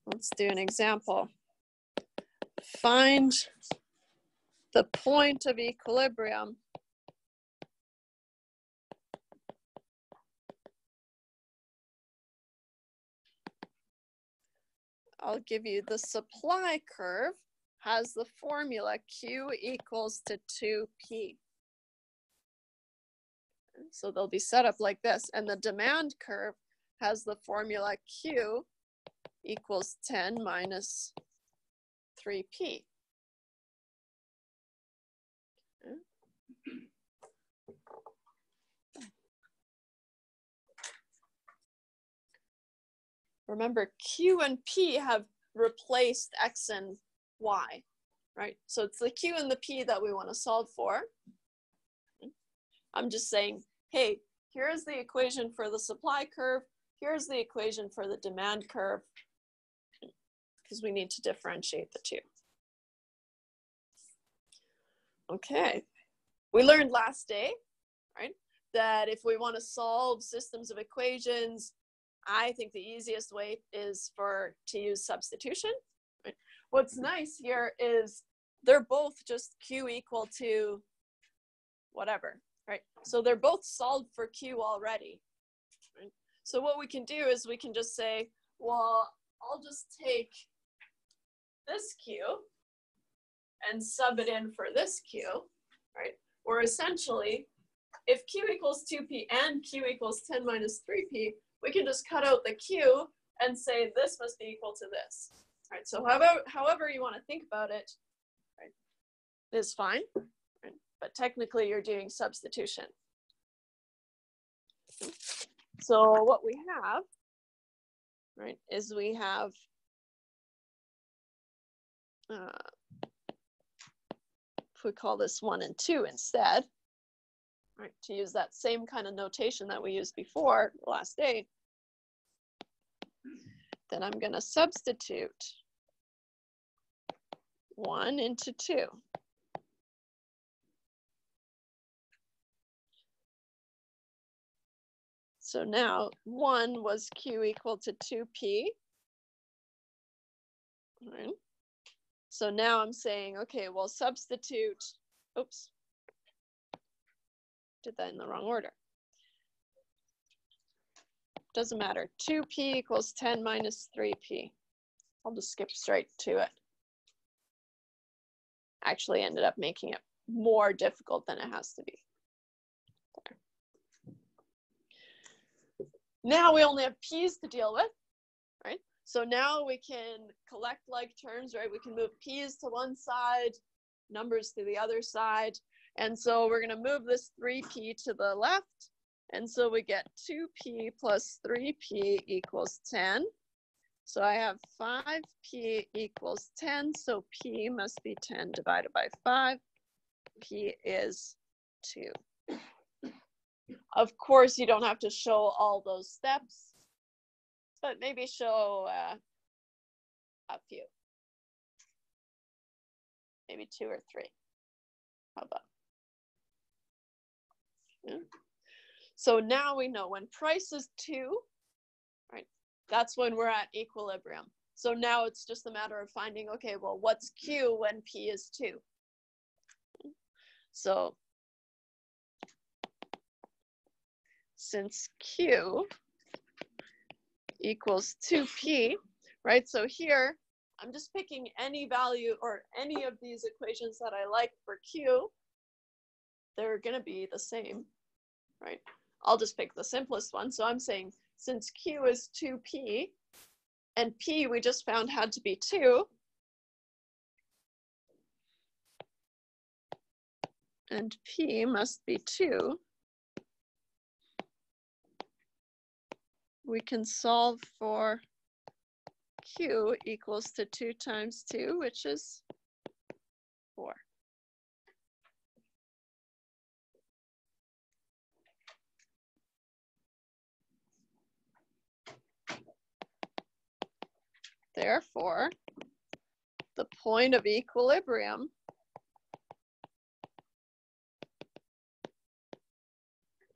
A: Let's do an example. Find the point of equilibrium I'll give you the supply curve has the formula Q equals to 2P. So they'll be set up like this. And the demand curve has the formula Q equals 10 minus 3P. Remember, Q and P have replaced X and Y, right? So it's the Q and the P that we want to solve for. I'm just saying, hey, here's the equation for the supply curve. Here's the equation for the demand curve, because we need to differentiate the two. Okay, we learned last day, right, that if we want to solve systems of equations, I think the easiest way is to use substitution. Right? What's nice here is they're both just Q equal to whatever, right? So they're both solved for Q already. Right? So what we can do is we can just say, well, I'll just take this Q and sub it in for this Q, right? Or essentially, if Q equals 2P and Q equals 10 minus 3P, we can just cut out the Q and say this must be equal to this. Right? So however you want to think about it, right, is fine. Right? But technically you're doing substitution. So what we have right, is we have if we call this 1 and 2 instead, right, to use that same kind of notation that we used before last day, then I'm going to substitute 1 into 2. So now 1 was Q equal to 2P. Right. So now I'm saying, okay, well, substitute, oops, did that in the wrong order. Doesn't matter. 2P equals 10 minus 3P. I'll just skip straight to it. Actually ended up making it more difficult than it has to be. There. Now we only have P's to deal with, right? So now we can collect like terms, right? We can move P's to one side, numbers to the other side. And so we're going to move this 3P to the left. And so we get 2P plus 3P equals 10. So I have 5P equals 10. So P must be 10 divided by 5. P is 2. Of course, you don't have to show all those steps, but maybe show a few. Maybe 2 or 3. How about? Yeah. So now we know when price is 2, right? That's when we're at equilibrium. So now it's just a matter of finding, okay, well, what's Q when P is 2? So since Q equals 2P, right? So here, I'm just picking any value or any of these equations that I like for Q. They're going to be the same, right? I'll just pick the simplest one. So I'm saying since Q is 2P and P we just found had to be 2, and P must be 2, we can solve for Q equals to 2 times 2, which is 4. Therefore, the point of equilibrium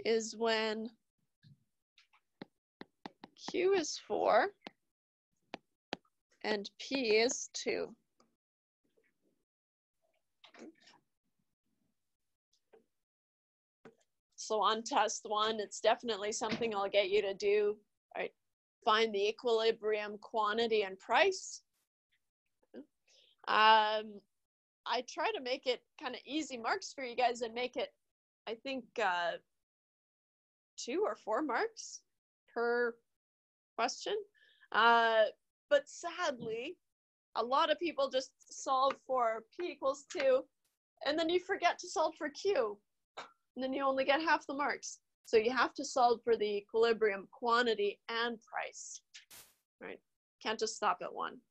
A: is when Q is 4 and P is 2. So on test 1, it's definitely something I'll get you to do, right? Find the equilibrium quantity and price. I try to make it kind of easy marks for you guys and make it, I think, 2 or 4 marks per question. But sadly, a lot of people just solve for P equals 2, and then you forget to solve for Q, and then you only get half the marks. So you have to solve for the equilibrium quantity and price, right? Can't just stop at 1.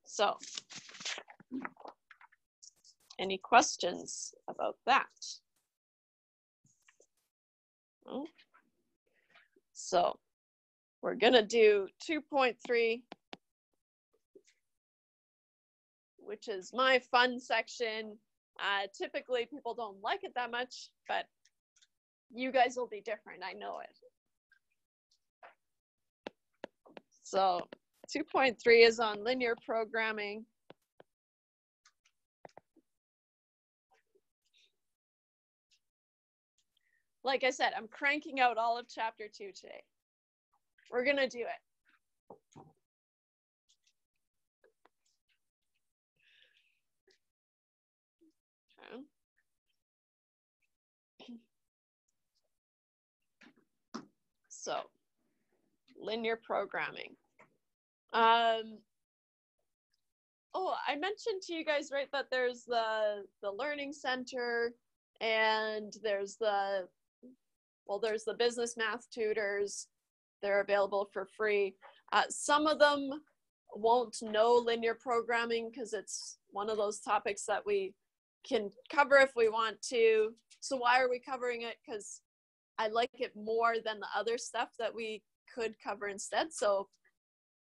A: So, any questions about that? No? So, we're gonna do 2.3, which is my fun section. Typically, people don't like it that much, but you guys will be different, I know it. So 2.3 is on linear programming. Like I said, I'm cranking out all of chapter 2 today. We're gonna do it. Okay. So, linear programming. Oh, I mentioned to you guys, right, that there's the Learning Center and there's the business math tutors. They're available for free. Some of them won't know linear programming because it's one of those topics that we can cover if we want to. So why are we covering it? Because I like it more than the other stuff that we could cover instead. So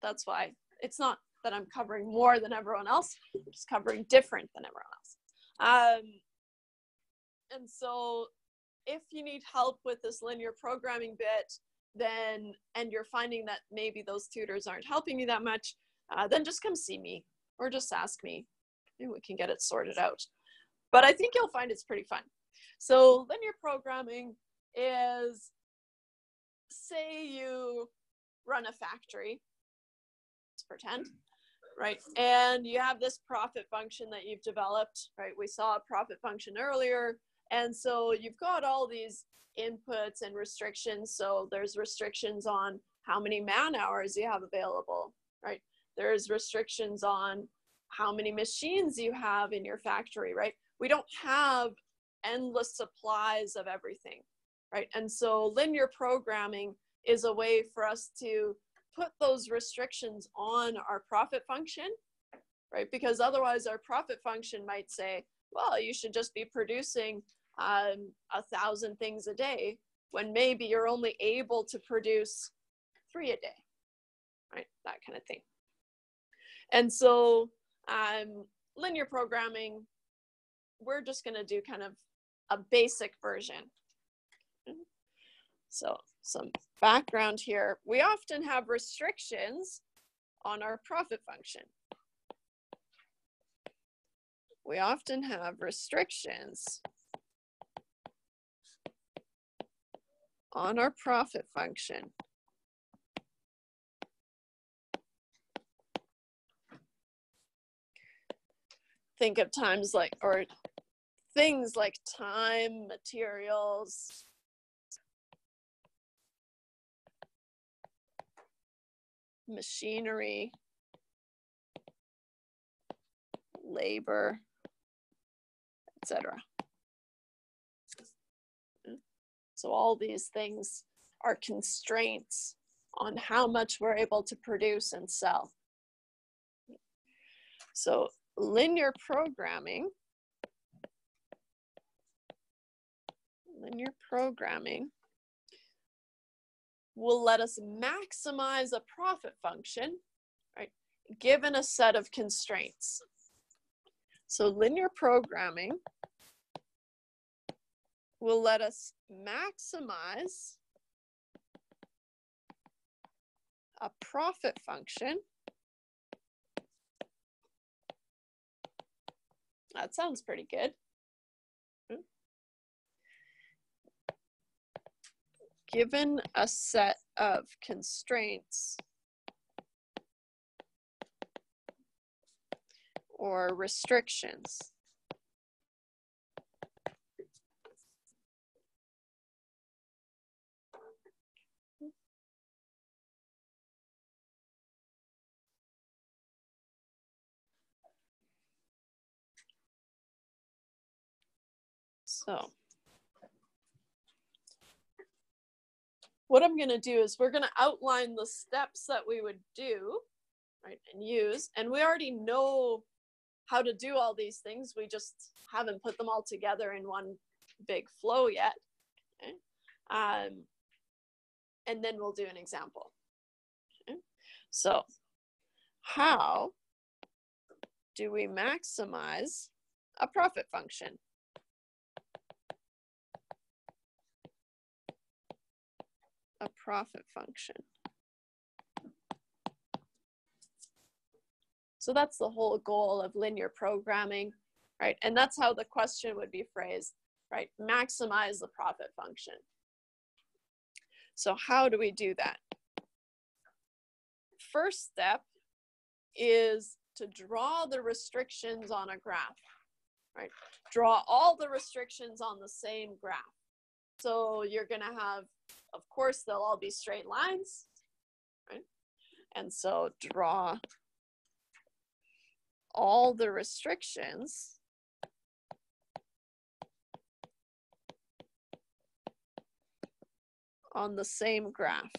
A: that's why. It's not that I'm covering more than everyone else, I'm just covering different than everyone else. And so if you need help with this linear programming bit, then, and you're finding that maybe those tutors aren't helping you that much, then just come see me or just ask me and we can get it sorted out. But I think you'll find it's pretty fun. So linear programming is, say you run a factory, let's pretend, right? And you have this profit function that you've developed, right? We saw a profit function earlier. And so you've got all these inputs and restrictions. So there's restrictions on how many man hours you have available, right? There's restrictions on how many machines you have in your factory, right? We don't have endless supplies of everything, right? And so linear programming is a way for us to put those restrictions on our profit function, right? Because otherwise our profit function might say, well, you should just be producing 1,000 things a day, when maybe you're only able to produce 3 a day, right? That kind of thing. And so linear programming, we're just going to do kind of a basic version. So some background here. We often have restrictions on our profit function. We often have restrictions on our profit function. Think of times like, or things like time, materials, machinery, labor, etc. So all these things are constraints on how much we're able to produce and sell. So linear programming will let us maximize a profit function, right, given a set of constraints. So linear programming will let us maximize a profit function. That sounds pretty good. Given a set of constraints or restrictions. So what I'm going to do is we're going to outline the steps that we would do, right, and use. And we already know how to do all these things. We just haven't put them all together in one big flow yet. Okay? And then we'll do an example. Okay? So how do we maximize a profit function? A profit function. So that's the whole goal of linear programming, right? And that's how the question would be phrased, right? Maximize the profit function. So how do we do that? First step is to draw the restrictions on a graph, right? Draw all the restrictions on the same graph. So you're going to have, of course, they'll all be straight lines, right? And so draw all the restrictions on the same graph.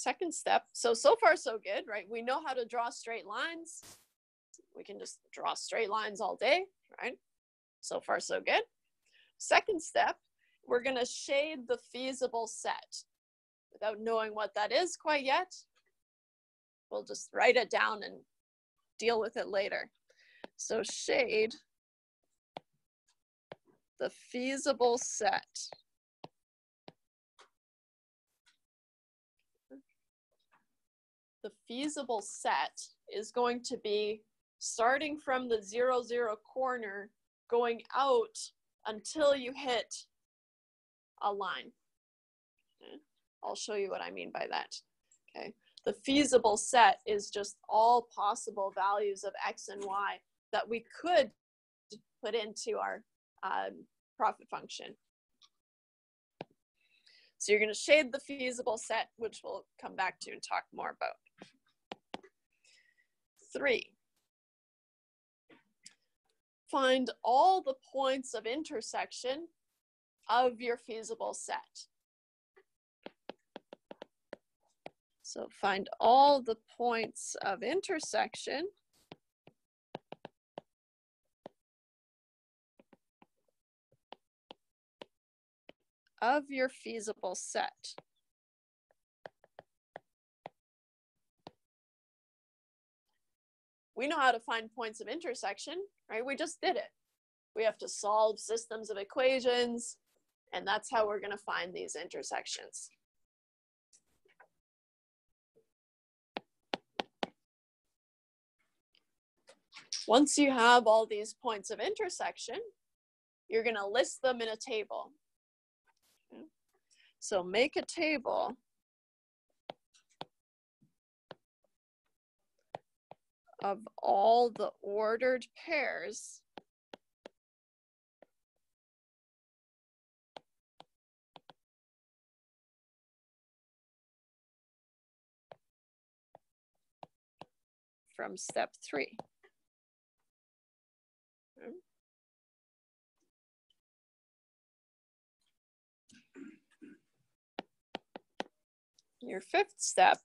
A: second step, so far so good, right? We know how to draw straight lines. We can just draw straight lines all day, right? So far so good. Second step, we're going to shade the feasible set. Without knowing what that is quite yet, we'll just write it down and deal with it later. So shade the feasible set. The feasible set is going to be starting from the 0, 0 corner, going out until you hit a line. Okay. I'll show you what I mean by that. Okay. The feasible set is just all possible values of x and y that we could put into our profit function. So you're going to shade the feasible set, which we'll come back to and talk more about. 3. Find all the points of intersection of your feasible set. So find all the points of intersection of your feasible set. We know how to find points of intersection, right? We just did it. We have to solve systems of equations, and that's how we're going to find these intersections. Once you have all these points of intersection, you're going to list them in a table. Okay. So make a table of all the ordered pairs from step 3. Okay. Your 5th step,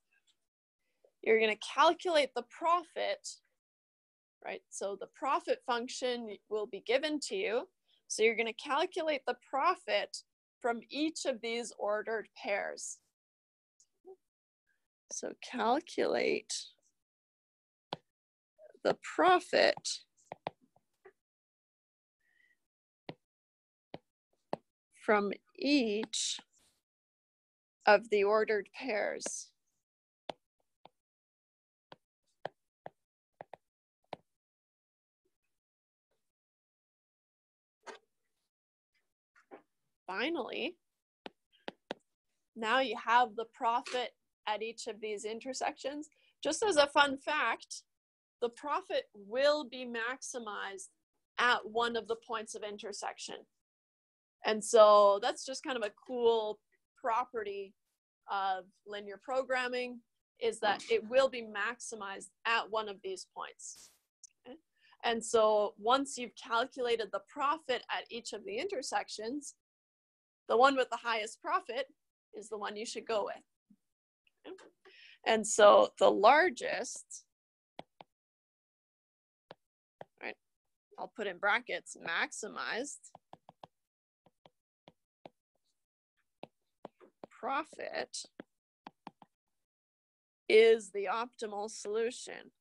A: you're going to calculate the profit, right? So the profit function will be given to you. So you're going to calculate the profit from each of these ordered pairs. So calculate the profit from each of the ordered pairs. Finally, now you have the profit at each of these intersections. Just as a fun fact, the profit will be maximized at one of the points of intersection. And so that's just kind of a cool property of linear programming, is that it will be maximized at one of these points. Okay? And so once you've calculated the profit at each of the intersections, the one with the highest profit is the one you should go with. Okay? And so the largest, right, I'll put in brackets, maximized profit is the optimal solution.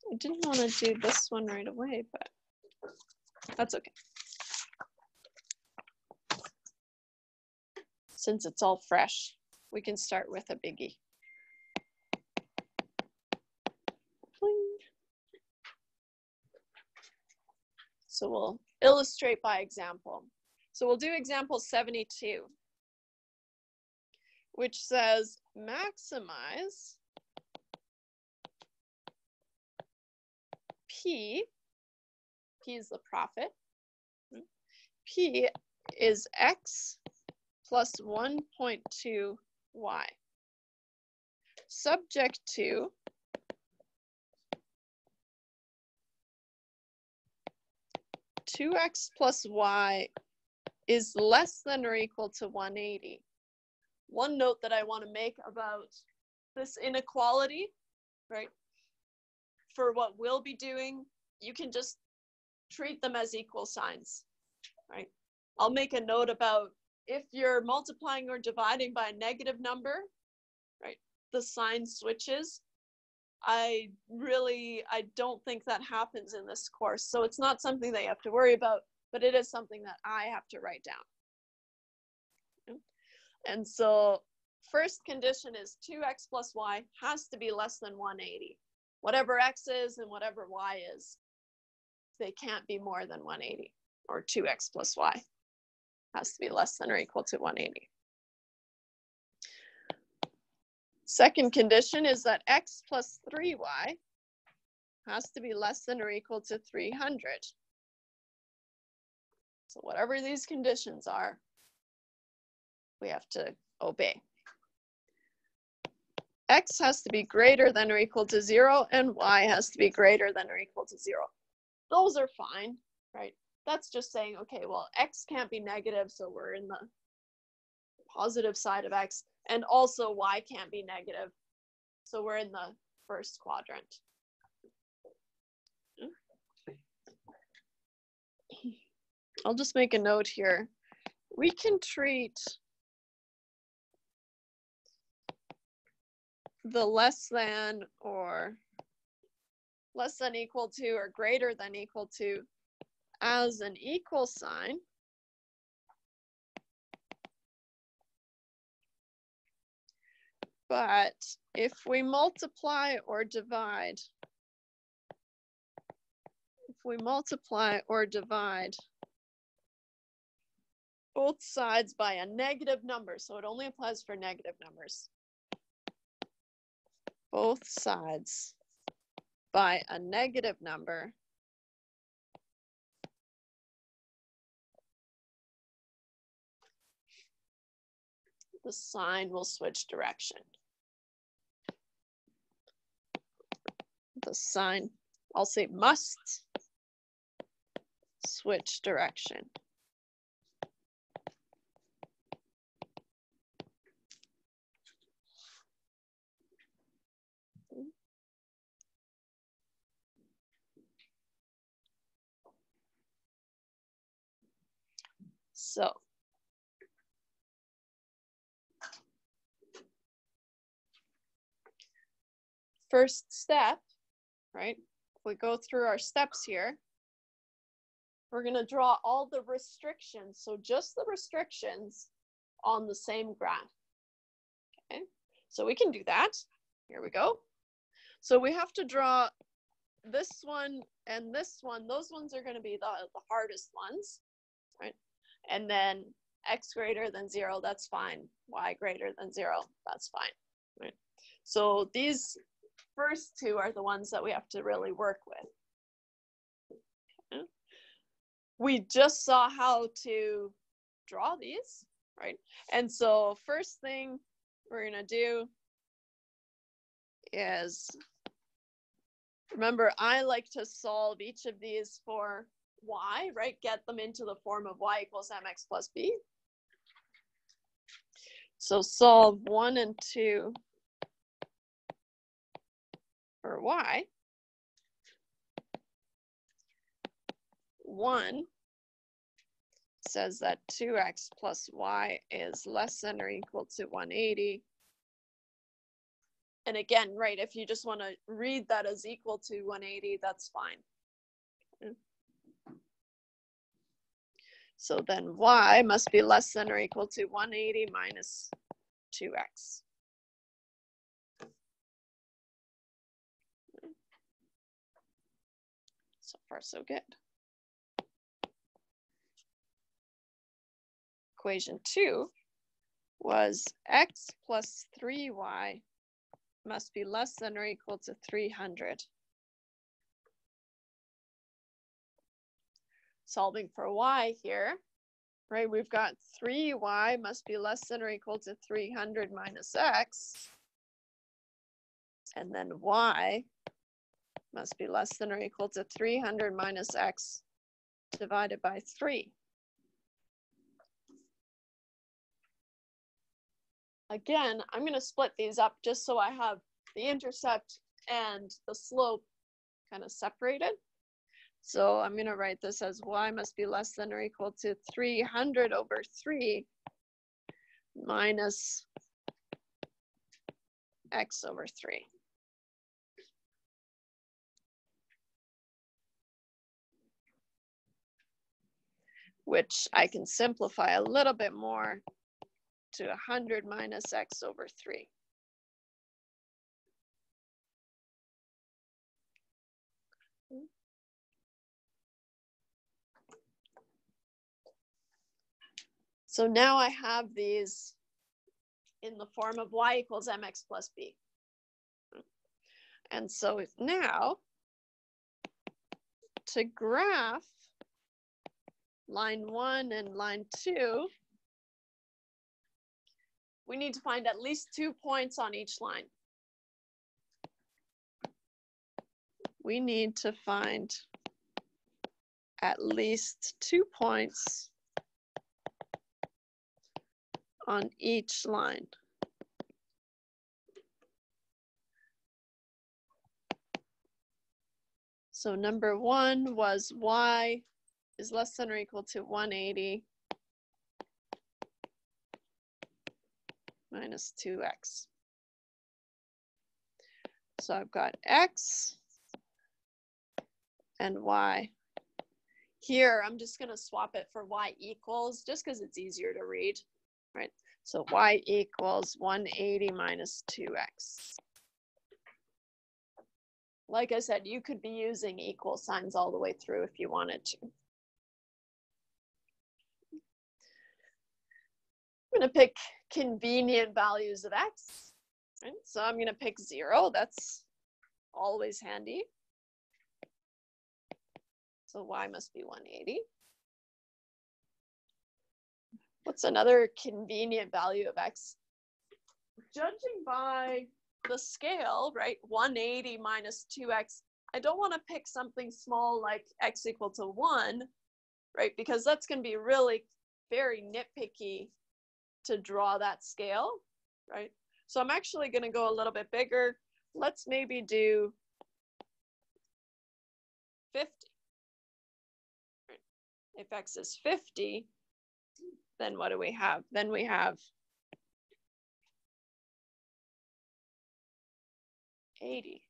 A: I didn't want to do this one right away, but that's okay. Since it's all fresh, we can start with a biggie. So we'll illustrate by example. So we'll do example 72, which says maximize P is the profit. P is X plus 1.2 Y. Subject to two X plus Y is less than or equal to 180. One note that I want to make about this inequality, right? For what we'll be doing, you can just treat them as equal signs, right? I'll make a note about if you're multiplying or dividing by a negative number, right? The sign switches. I don't think that happens in this course. So it's not something that you have to worry about, but it is something that I have to write down. And so first condition is 2x plus y has to be less than 180. Whatever x is and whatever y is, they can't be more than 180, or 2x plus y has to be less than or equal to 180. Second condition is that x plus 3y has to be less than or equal to 300. So whatever these conditions are, we have to obey. X has to be greater than or equal to 0, and y has to be greater than or equal to 0. Those are fine, right? That's just saying, okay, well, x can't be negative, so we're in the positive side of x, and also y can't be negative, so we're in the first quadrant. I'll just make a note here. We can treat the less than or less than equal to or greater than equal to as an equal sign. But if we multiply or divide, both sides by a negative number, so it only applies for negative numbers. Both sides by a negative number, the sign will switch direction. The sign, I'll say must switch direction. So first step, right? If we go through our steps here, we're going to draw all the restrictions. So just the restrictions on the same graph. Okay, so we can do that. Here we go. So we have to draw this one and this one. Those ones are going to be the hardest ones, right? And then x greater than 0, that's fine. Y greater than 0, that's fine, right? So these first two are the ones that we have to really work with. Okay. We just saw how to draw these, right? And so first thing we're going to do is, remember, I like to solve each of these for y, right? Get them into the form of y equals mx plus b. So solve 1 and 2 for y. 1 says that 2x plus y is less than or equal to 180. And again, right, if you just want to read that as equal to 180, that's fine. Okay. So then y must be less than or equal to 180 minus 2x. So far, so good. equation 2 was x plus 3y must be less than or equal to 300. Solving for y here, right? We've got 3y must be less than or equal to 300 minus x. And then y must be less than or equal to 300 minus x divided by 3. Again, I'm going to split these up just so I have the intercept and the slope kind of separated. So I'm going to write this as y must be less than or equal to 300 over 3 minus x over 3. Which I can simplify a little bit more to 100 minus x over 3. So now I have these in the form of y equals mx plus b. And so now, to graph line 1 and line 2, we need to find at least 2 points on each line. We need to find at least 2 points on each line. So number 1 was y is less than or equal to 180 minus 2x. So I've got x and y. Here, I'm just going to swap it for y equals, just because it's easier to read, right? So y equals 180 minus 2x. Like I said, you could be using equal signs all the way through if you wanted to. I'm going to pick convenient values of x, right? So I'm going to pick 0. That's always handy. So y must be 180. What's another convenient value of x? Judging by the scale, right, 180 minus 2x, I don't want to pick something small like x equal to 1, right, because that's going to be really very nitpicky to draw that scale, right? So I'm actually going to go a little bit bigger. Let's maybe do 50. Right. If x is 50, then what do we have? Then we have 80.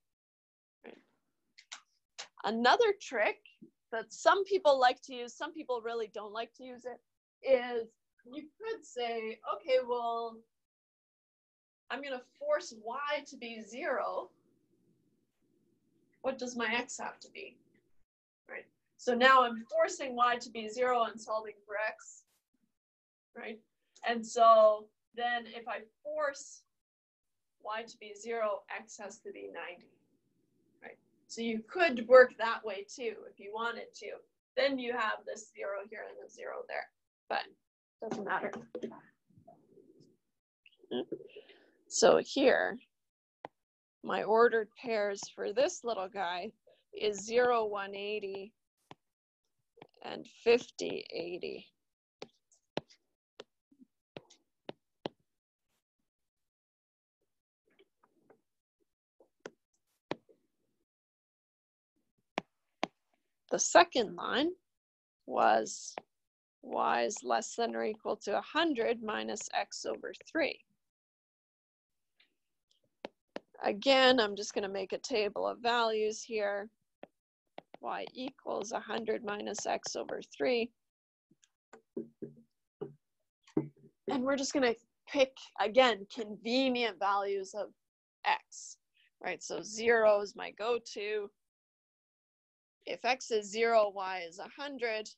A: Right. Another trick that some people like to use, some people really don't like to use it, is you could say, okay, well, I'm going to force y to be 0. What does my x have to be? Right. So now I'm forcing y to be 0 and solving for x. Right. And so then if I force y to be 0, x has to be 90. Right. So you could work that way too if you wanted to. Then you have this 0 here and a 0 there. But doesn't matter. So here, my ordered pairs for this little guy is 0, 180 and 50, 80. The second line was y is less than or equal to 100 minus x over 3. Again, I'm just going to make a table of values here. Y equals 100 minus x over 3. And we're just going to pick, again, convenient values of x, right? So 0 is my go-to. If x is 0, y is 100.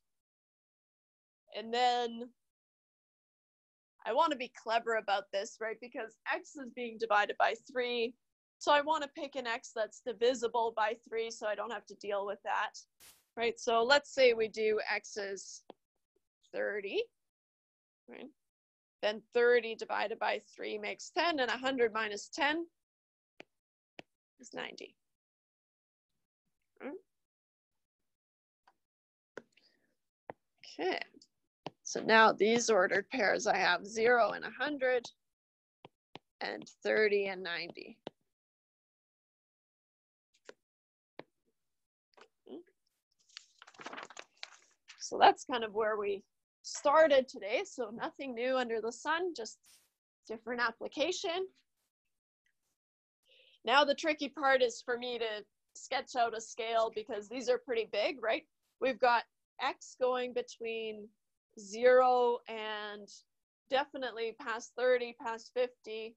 A: And then I want to be clever about this, right? Because x is being divided by 3. So I want to pick an x that's divisible by 3 so I don't have to deal with that, right? So let's say we do x is 30, right? Then 30 divided by 3 makes 10, and 100 minus 10 is 90. Okay, so now these ordered pairs, I have 0 and 100, and 30 and 90. So that's kind of where we started today. So nothing new under the sun, just different application. Now the tricky part is for me to sketch out a scale because these are pretty big, right? We've got x going between 0 and definitely past 30, past 50.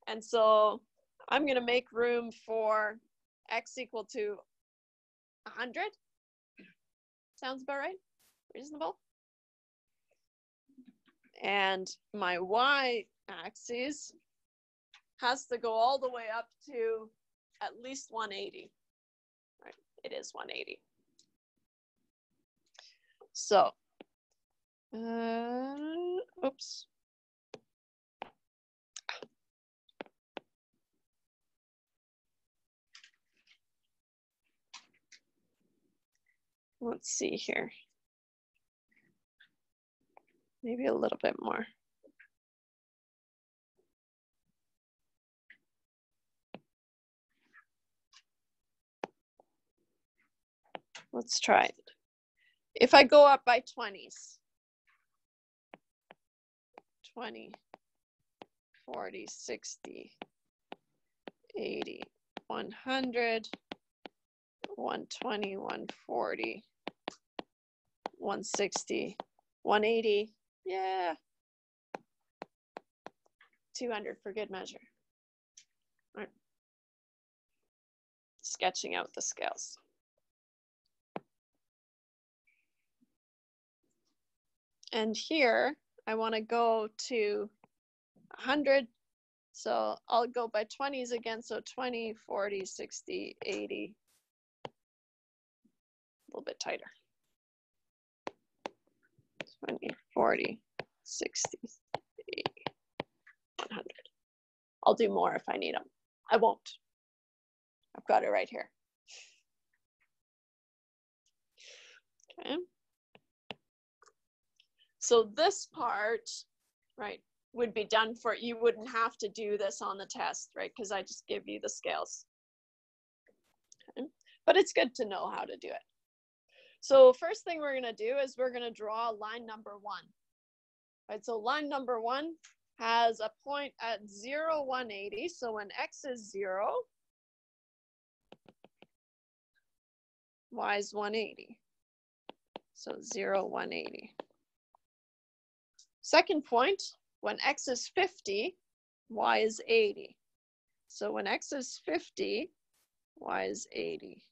A: And so I'm going to make room for x equal to 100. Sounds about right? Reasonable? And my y-axis has to go all the way up to at least 180. Right? It is 180. So, oops. Let's see here. Maybe a little bit more. Let's try it. If I go up by 20s, 20, 40, 60, 80, 100, 120, 140, 160, 180, yeah, 200 for good measure. All right. Sketching out the scales. And here, I want to go to 100. So I'll go by 20s again. So 20, 40, 60, 80. A little bit tighter. 20, 40, 60, 80, 100. I'll do more if I need them. I won't. I've got it right here. Okay. So this part, right, would be done for, you wouldn't have to do this on the test, right? Because I just give you the scales. Okay. But it's good to know how to do it. So first thing we're going to do is we're going to draw line number 1. Right, so line number 1 has a point at 0, 180. So when x is 0, y is 180. So 0, 180. Second point, when x is 50, y is 80. So when x is 50, y is 80.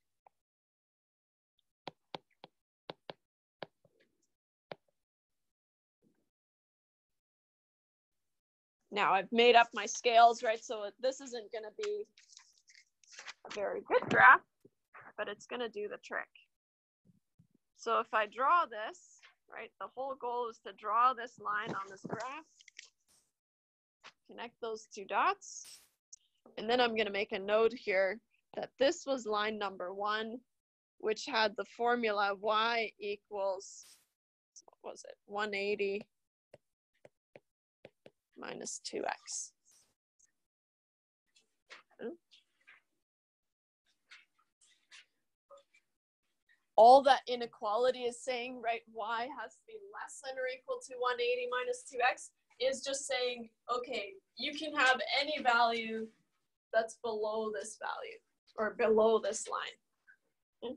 A: Now I've made up my scales, right? So this isn't going to be a very good graph, but it's going to do the trick. So if I draw this, right, the whole goal is to draw this line on this graph, connect those 2 dots, and then I'm going to make a note here that this was line number 1, which had the formula y equals, what was it, 180 minus 2x. All that inequality is saying, right, y has to be less than or equal to 180 minus 2x, is just saying, okay, you can have any value that's below this value, or below this line. Okay.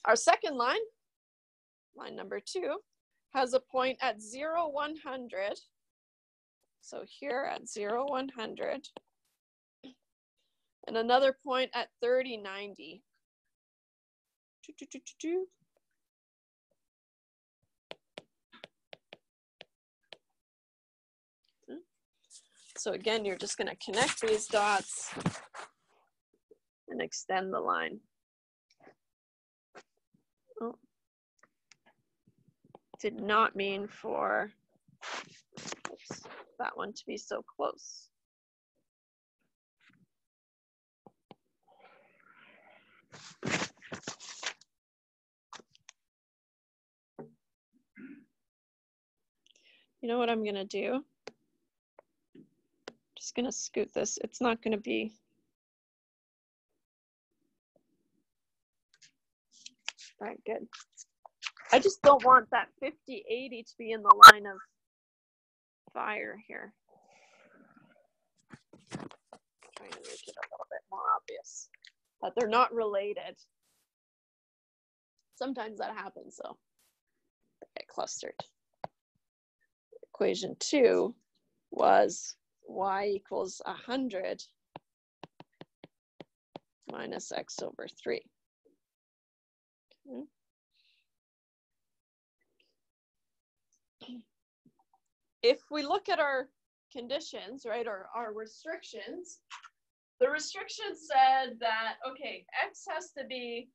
A: Our second line, line number 2, has a point at 0, 100. So here at 0, 100. And another point at 30, 90. So again, you're just going to connect these dots and extend the line. Oh. Did not mean for that one to be so close. You know what I'm going to do? Just going to scoot this. It's not going to be. All right, good. I just don't want that 50/80 to be in the line of fire here. I'm trying to make it a little bit more obvious that they're not related. Sometimes that happens, so get clustered. Equation 2 was y equals 100 minus x over 3. Okay. If we look at our conditions, right, or our restrictions, the restrictions said that, okay, x has to be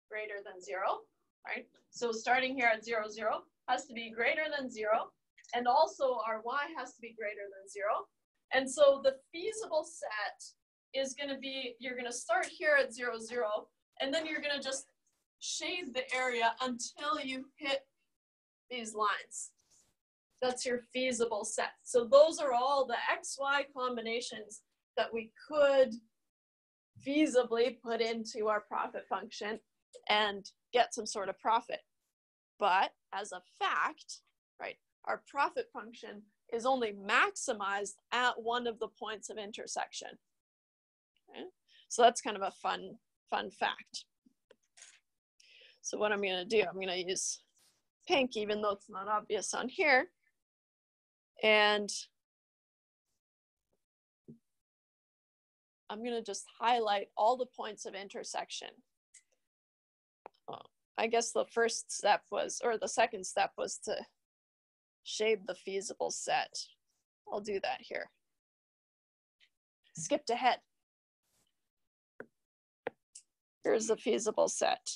A: greater than 0, right? So starting here at 0, 0 has to be greater than 0, and also our y has to be greater than 0. And so the feasible set is going to be, you're going to start here at 0, 0, and then you're going to just shade the area until you hit these lines. That's your feasible set. So those are all the XY combinations that we could feasibly put into our profit function and get some sort of profit. But as a fact, right, our profit function is only maximized at one of the points of intersection. Okay? So that's kind of a fun fact. So what I'm going to do, I'm going to use pink, even though it's not obvious on here. And I'm going to just highlight all the points of intersection. I guess the first step was, or the second step was to shade the feasible set. I'll do that here. Skipped ahead. Here's the feasible set.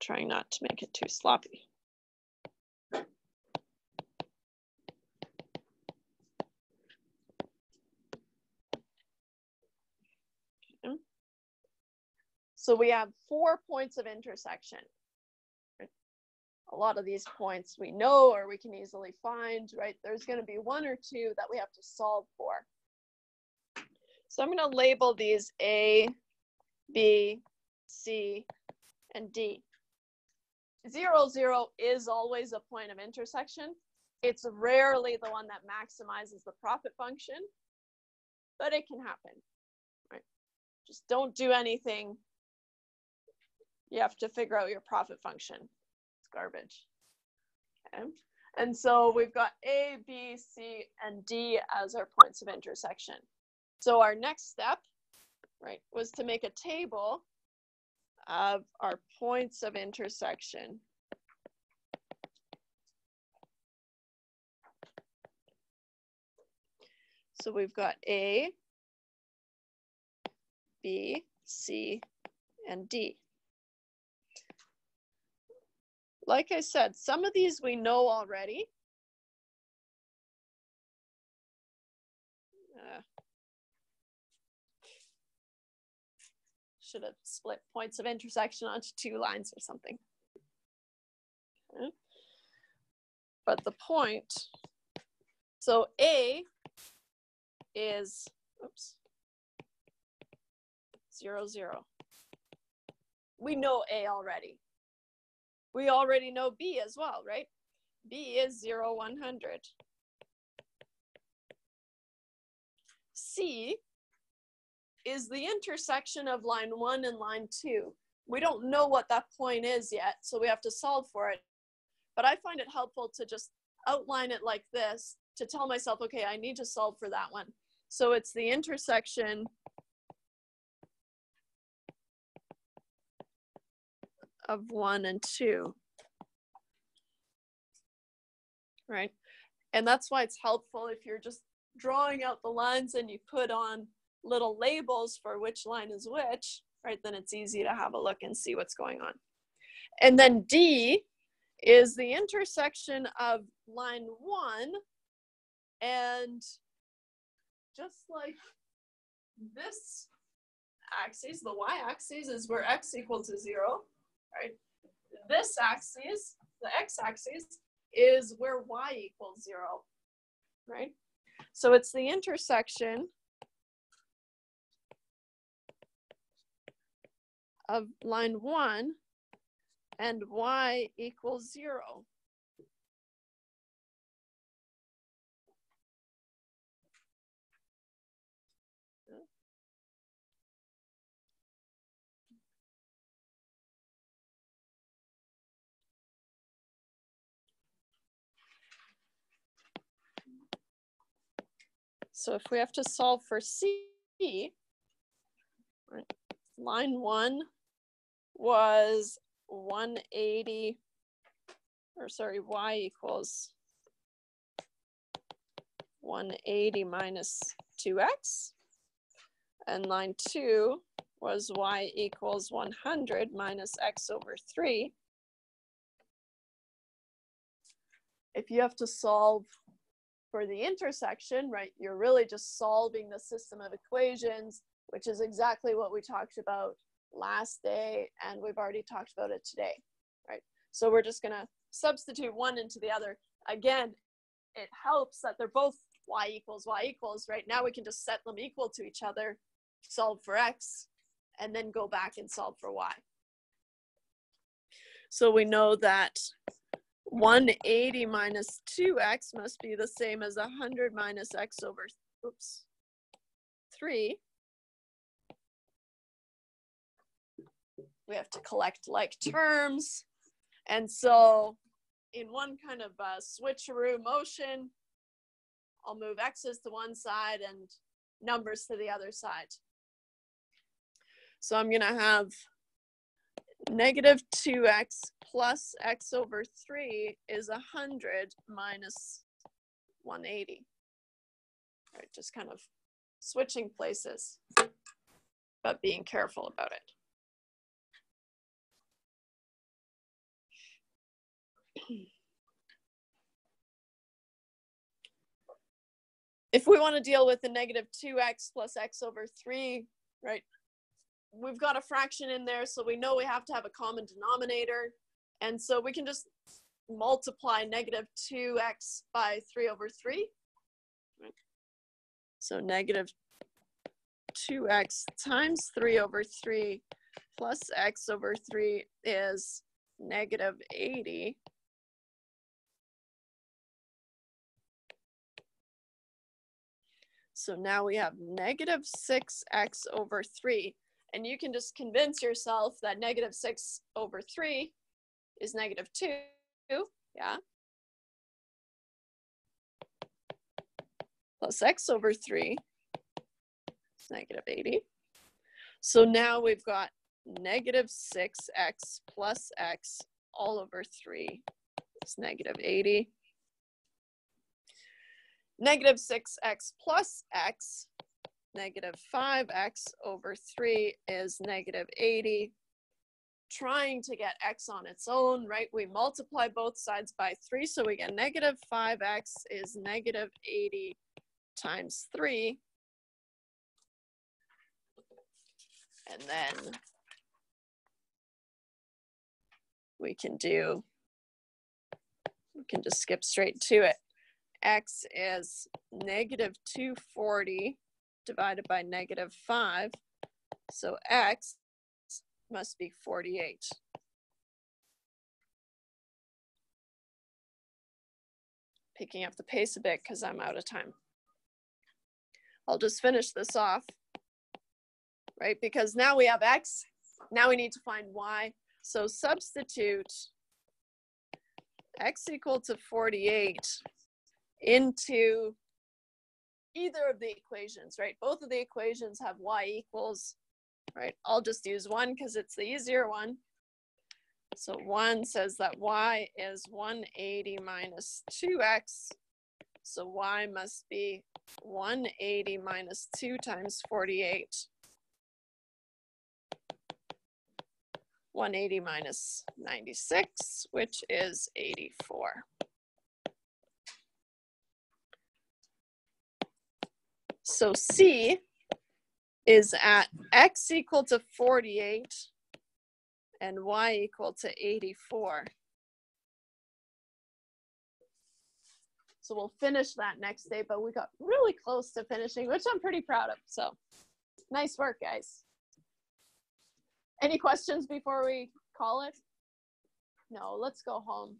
A: Trying not to make it too sloppy. Okay. So we have 4 points of intersection. A lot of these points we know or we can easily find, right? There's going to be 1 or 2 that we have to solve for. So I'm going to label these A, B, C, and D. 0, 0 is always a point of intersection. It's rarely the one that maximizes the profit function, but it can happen, right? Just don't do anything. You have to figure out your profit function. It's garbage. Okay. And so we've got A, B, C, and D as our points of intersection. So our next step, right, was to make a table of our points of intersection. So we've got A, B, C, and D. Like I said, some of these we know already. Should have split points of intersection onto 2 lines or something. Okay. But the point, so A is, oops, 0, 0. We know A already. We already know B as well, right? B is 0, 100. C is the intersection of line 1 and line 2. We don't know what that point is yet, so we have to solve for it. But I find it helpful to just outline it like this to tell myself, okay, I need to solve for that one. So it's the intersection of 1 and 2, right? And that's why it's helpful if you're just drawing out the lines and you put on little labels for which line is which, right? Then it's easy to have a look and see what's going on. And then D is the intersection of line 1 and just like this axis, the y-axis is where x equals to 0, right? This axis, the x-axis, is where y equals 0, right? So it's the intersection of line 1 and y equals 0. So if we have to solve for C, right, line 1 was 180, or sorry, y equals 180 minus 2x. And line 2 was y equals 100 minus x over 3. If you have to solve for the intersection, right, you're really just solving the system of equations, which is exactly what we talked about last day, and we've already talked about it today, right? So we're just gonna substitute one into the other. Again, it helps that they're both y equals, right? Now we can just set them equal to each other, solve for x, and then go back and solve for y. So we know that 180 minus 2x must be the same as 100 minus x over 3. We have to collect like terms. And so in one kind of switcheroo motion, I'll move x's to one side and numbers to the other side. So I'm going to have negative 2x plus x over 3 is 100 minus 180. Right, just kind of switching places, but being careful about it. If we want to deal with the negative 2x plus x over 3, right, we've got a fraction in there, so we know we have to have a common denominator. And so we can just multiply negative 2x by 3 over 3. Right? So negative 2x times 3 over 3 plus x over 3 is negative 80. So now we have negative 6x over 3. And you can just convince yourself that negative 6 over 3 is negative 2. Yeah. Plus x over 3 is negative 80. So now we've got negative 6x plus x all over 3 is negative 80. Negative 6x plus x, negative 5x over 3 is negative 80. Trying to get x on its own, right? We multiply both sides by 3, so we get negative 5x is negative 80 times 3. And then we can just skip straight to it. X is negative 240 divided by negative 5. So x must be 48. Picking up the pace a bit because I'm out of time. I'll just finish this off, right? Because now we have x, now we need to find y. So substitute x equal to 48 into either of the equations, right? Both of the equations have y equals, right? I'll just use one because it's the easier one. So one says that y is 180 minus 2x. So y must be 180 minus 2 times 48. 180 minus 96, which is 84. So C is at x equal to 48 and y equal to 84. So we'll finish that next day, but we got really close to finishing, which I'm pretty proud of. So nice work, guys. Any questions before we call it? No, let's go home.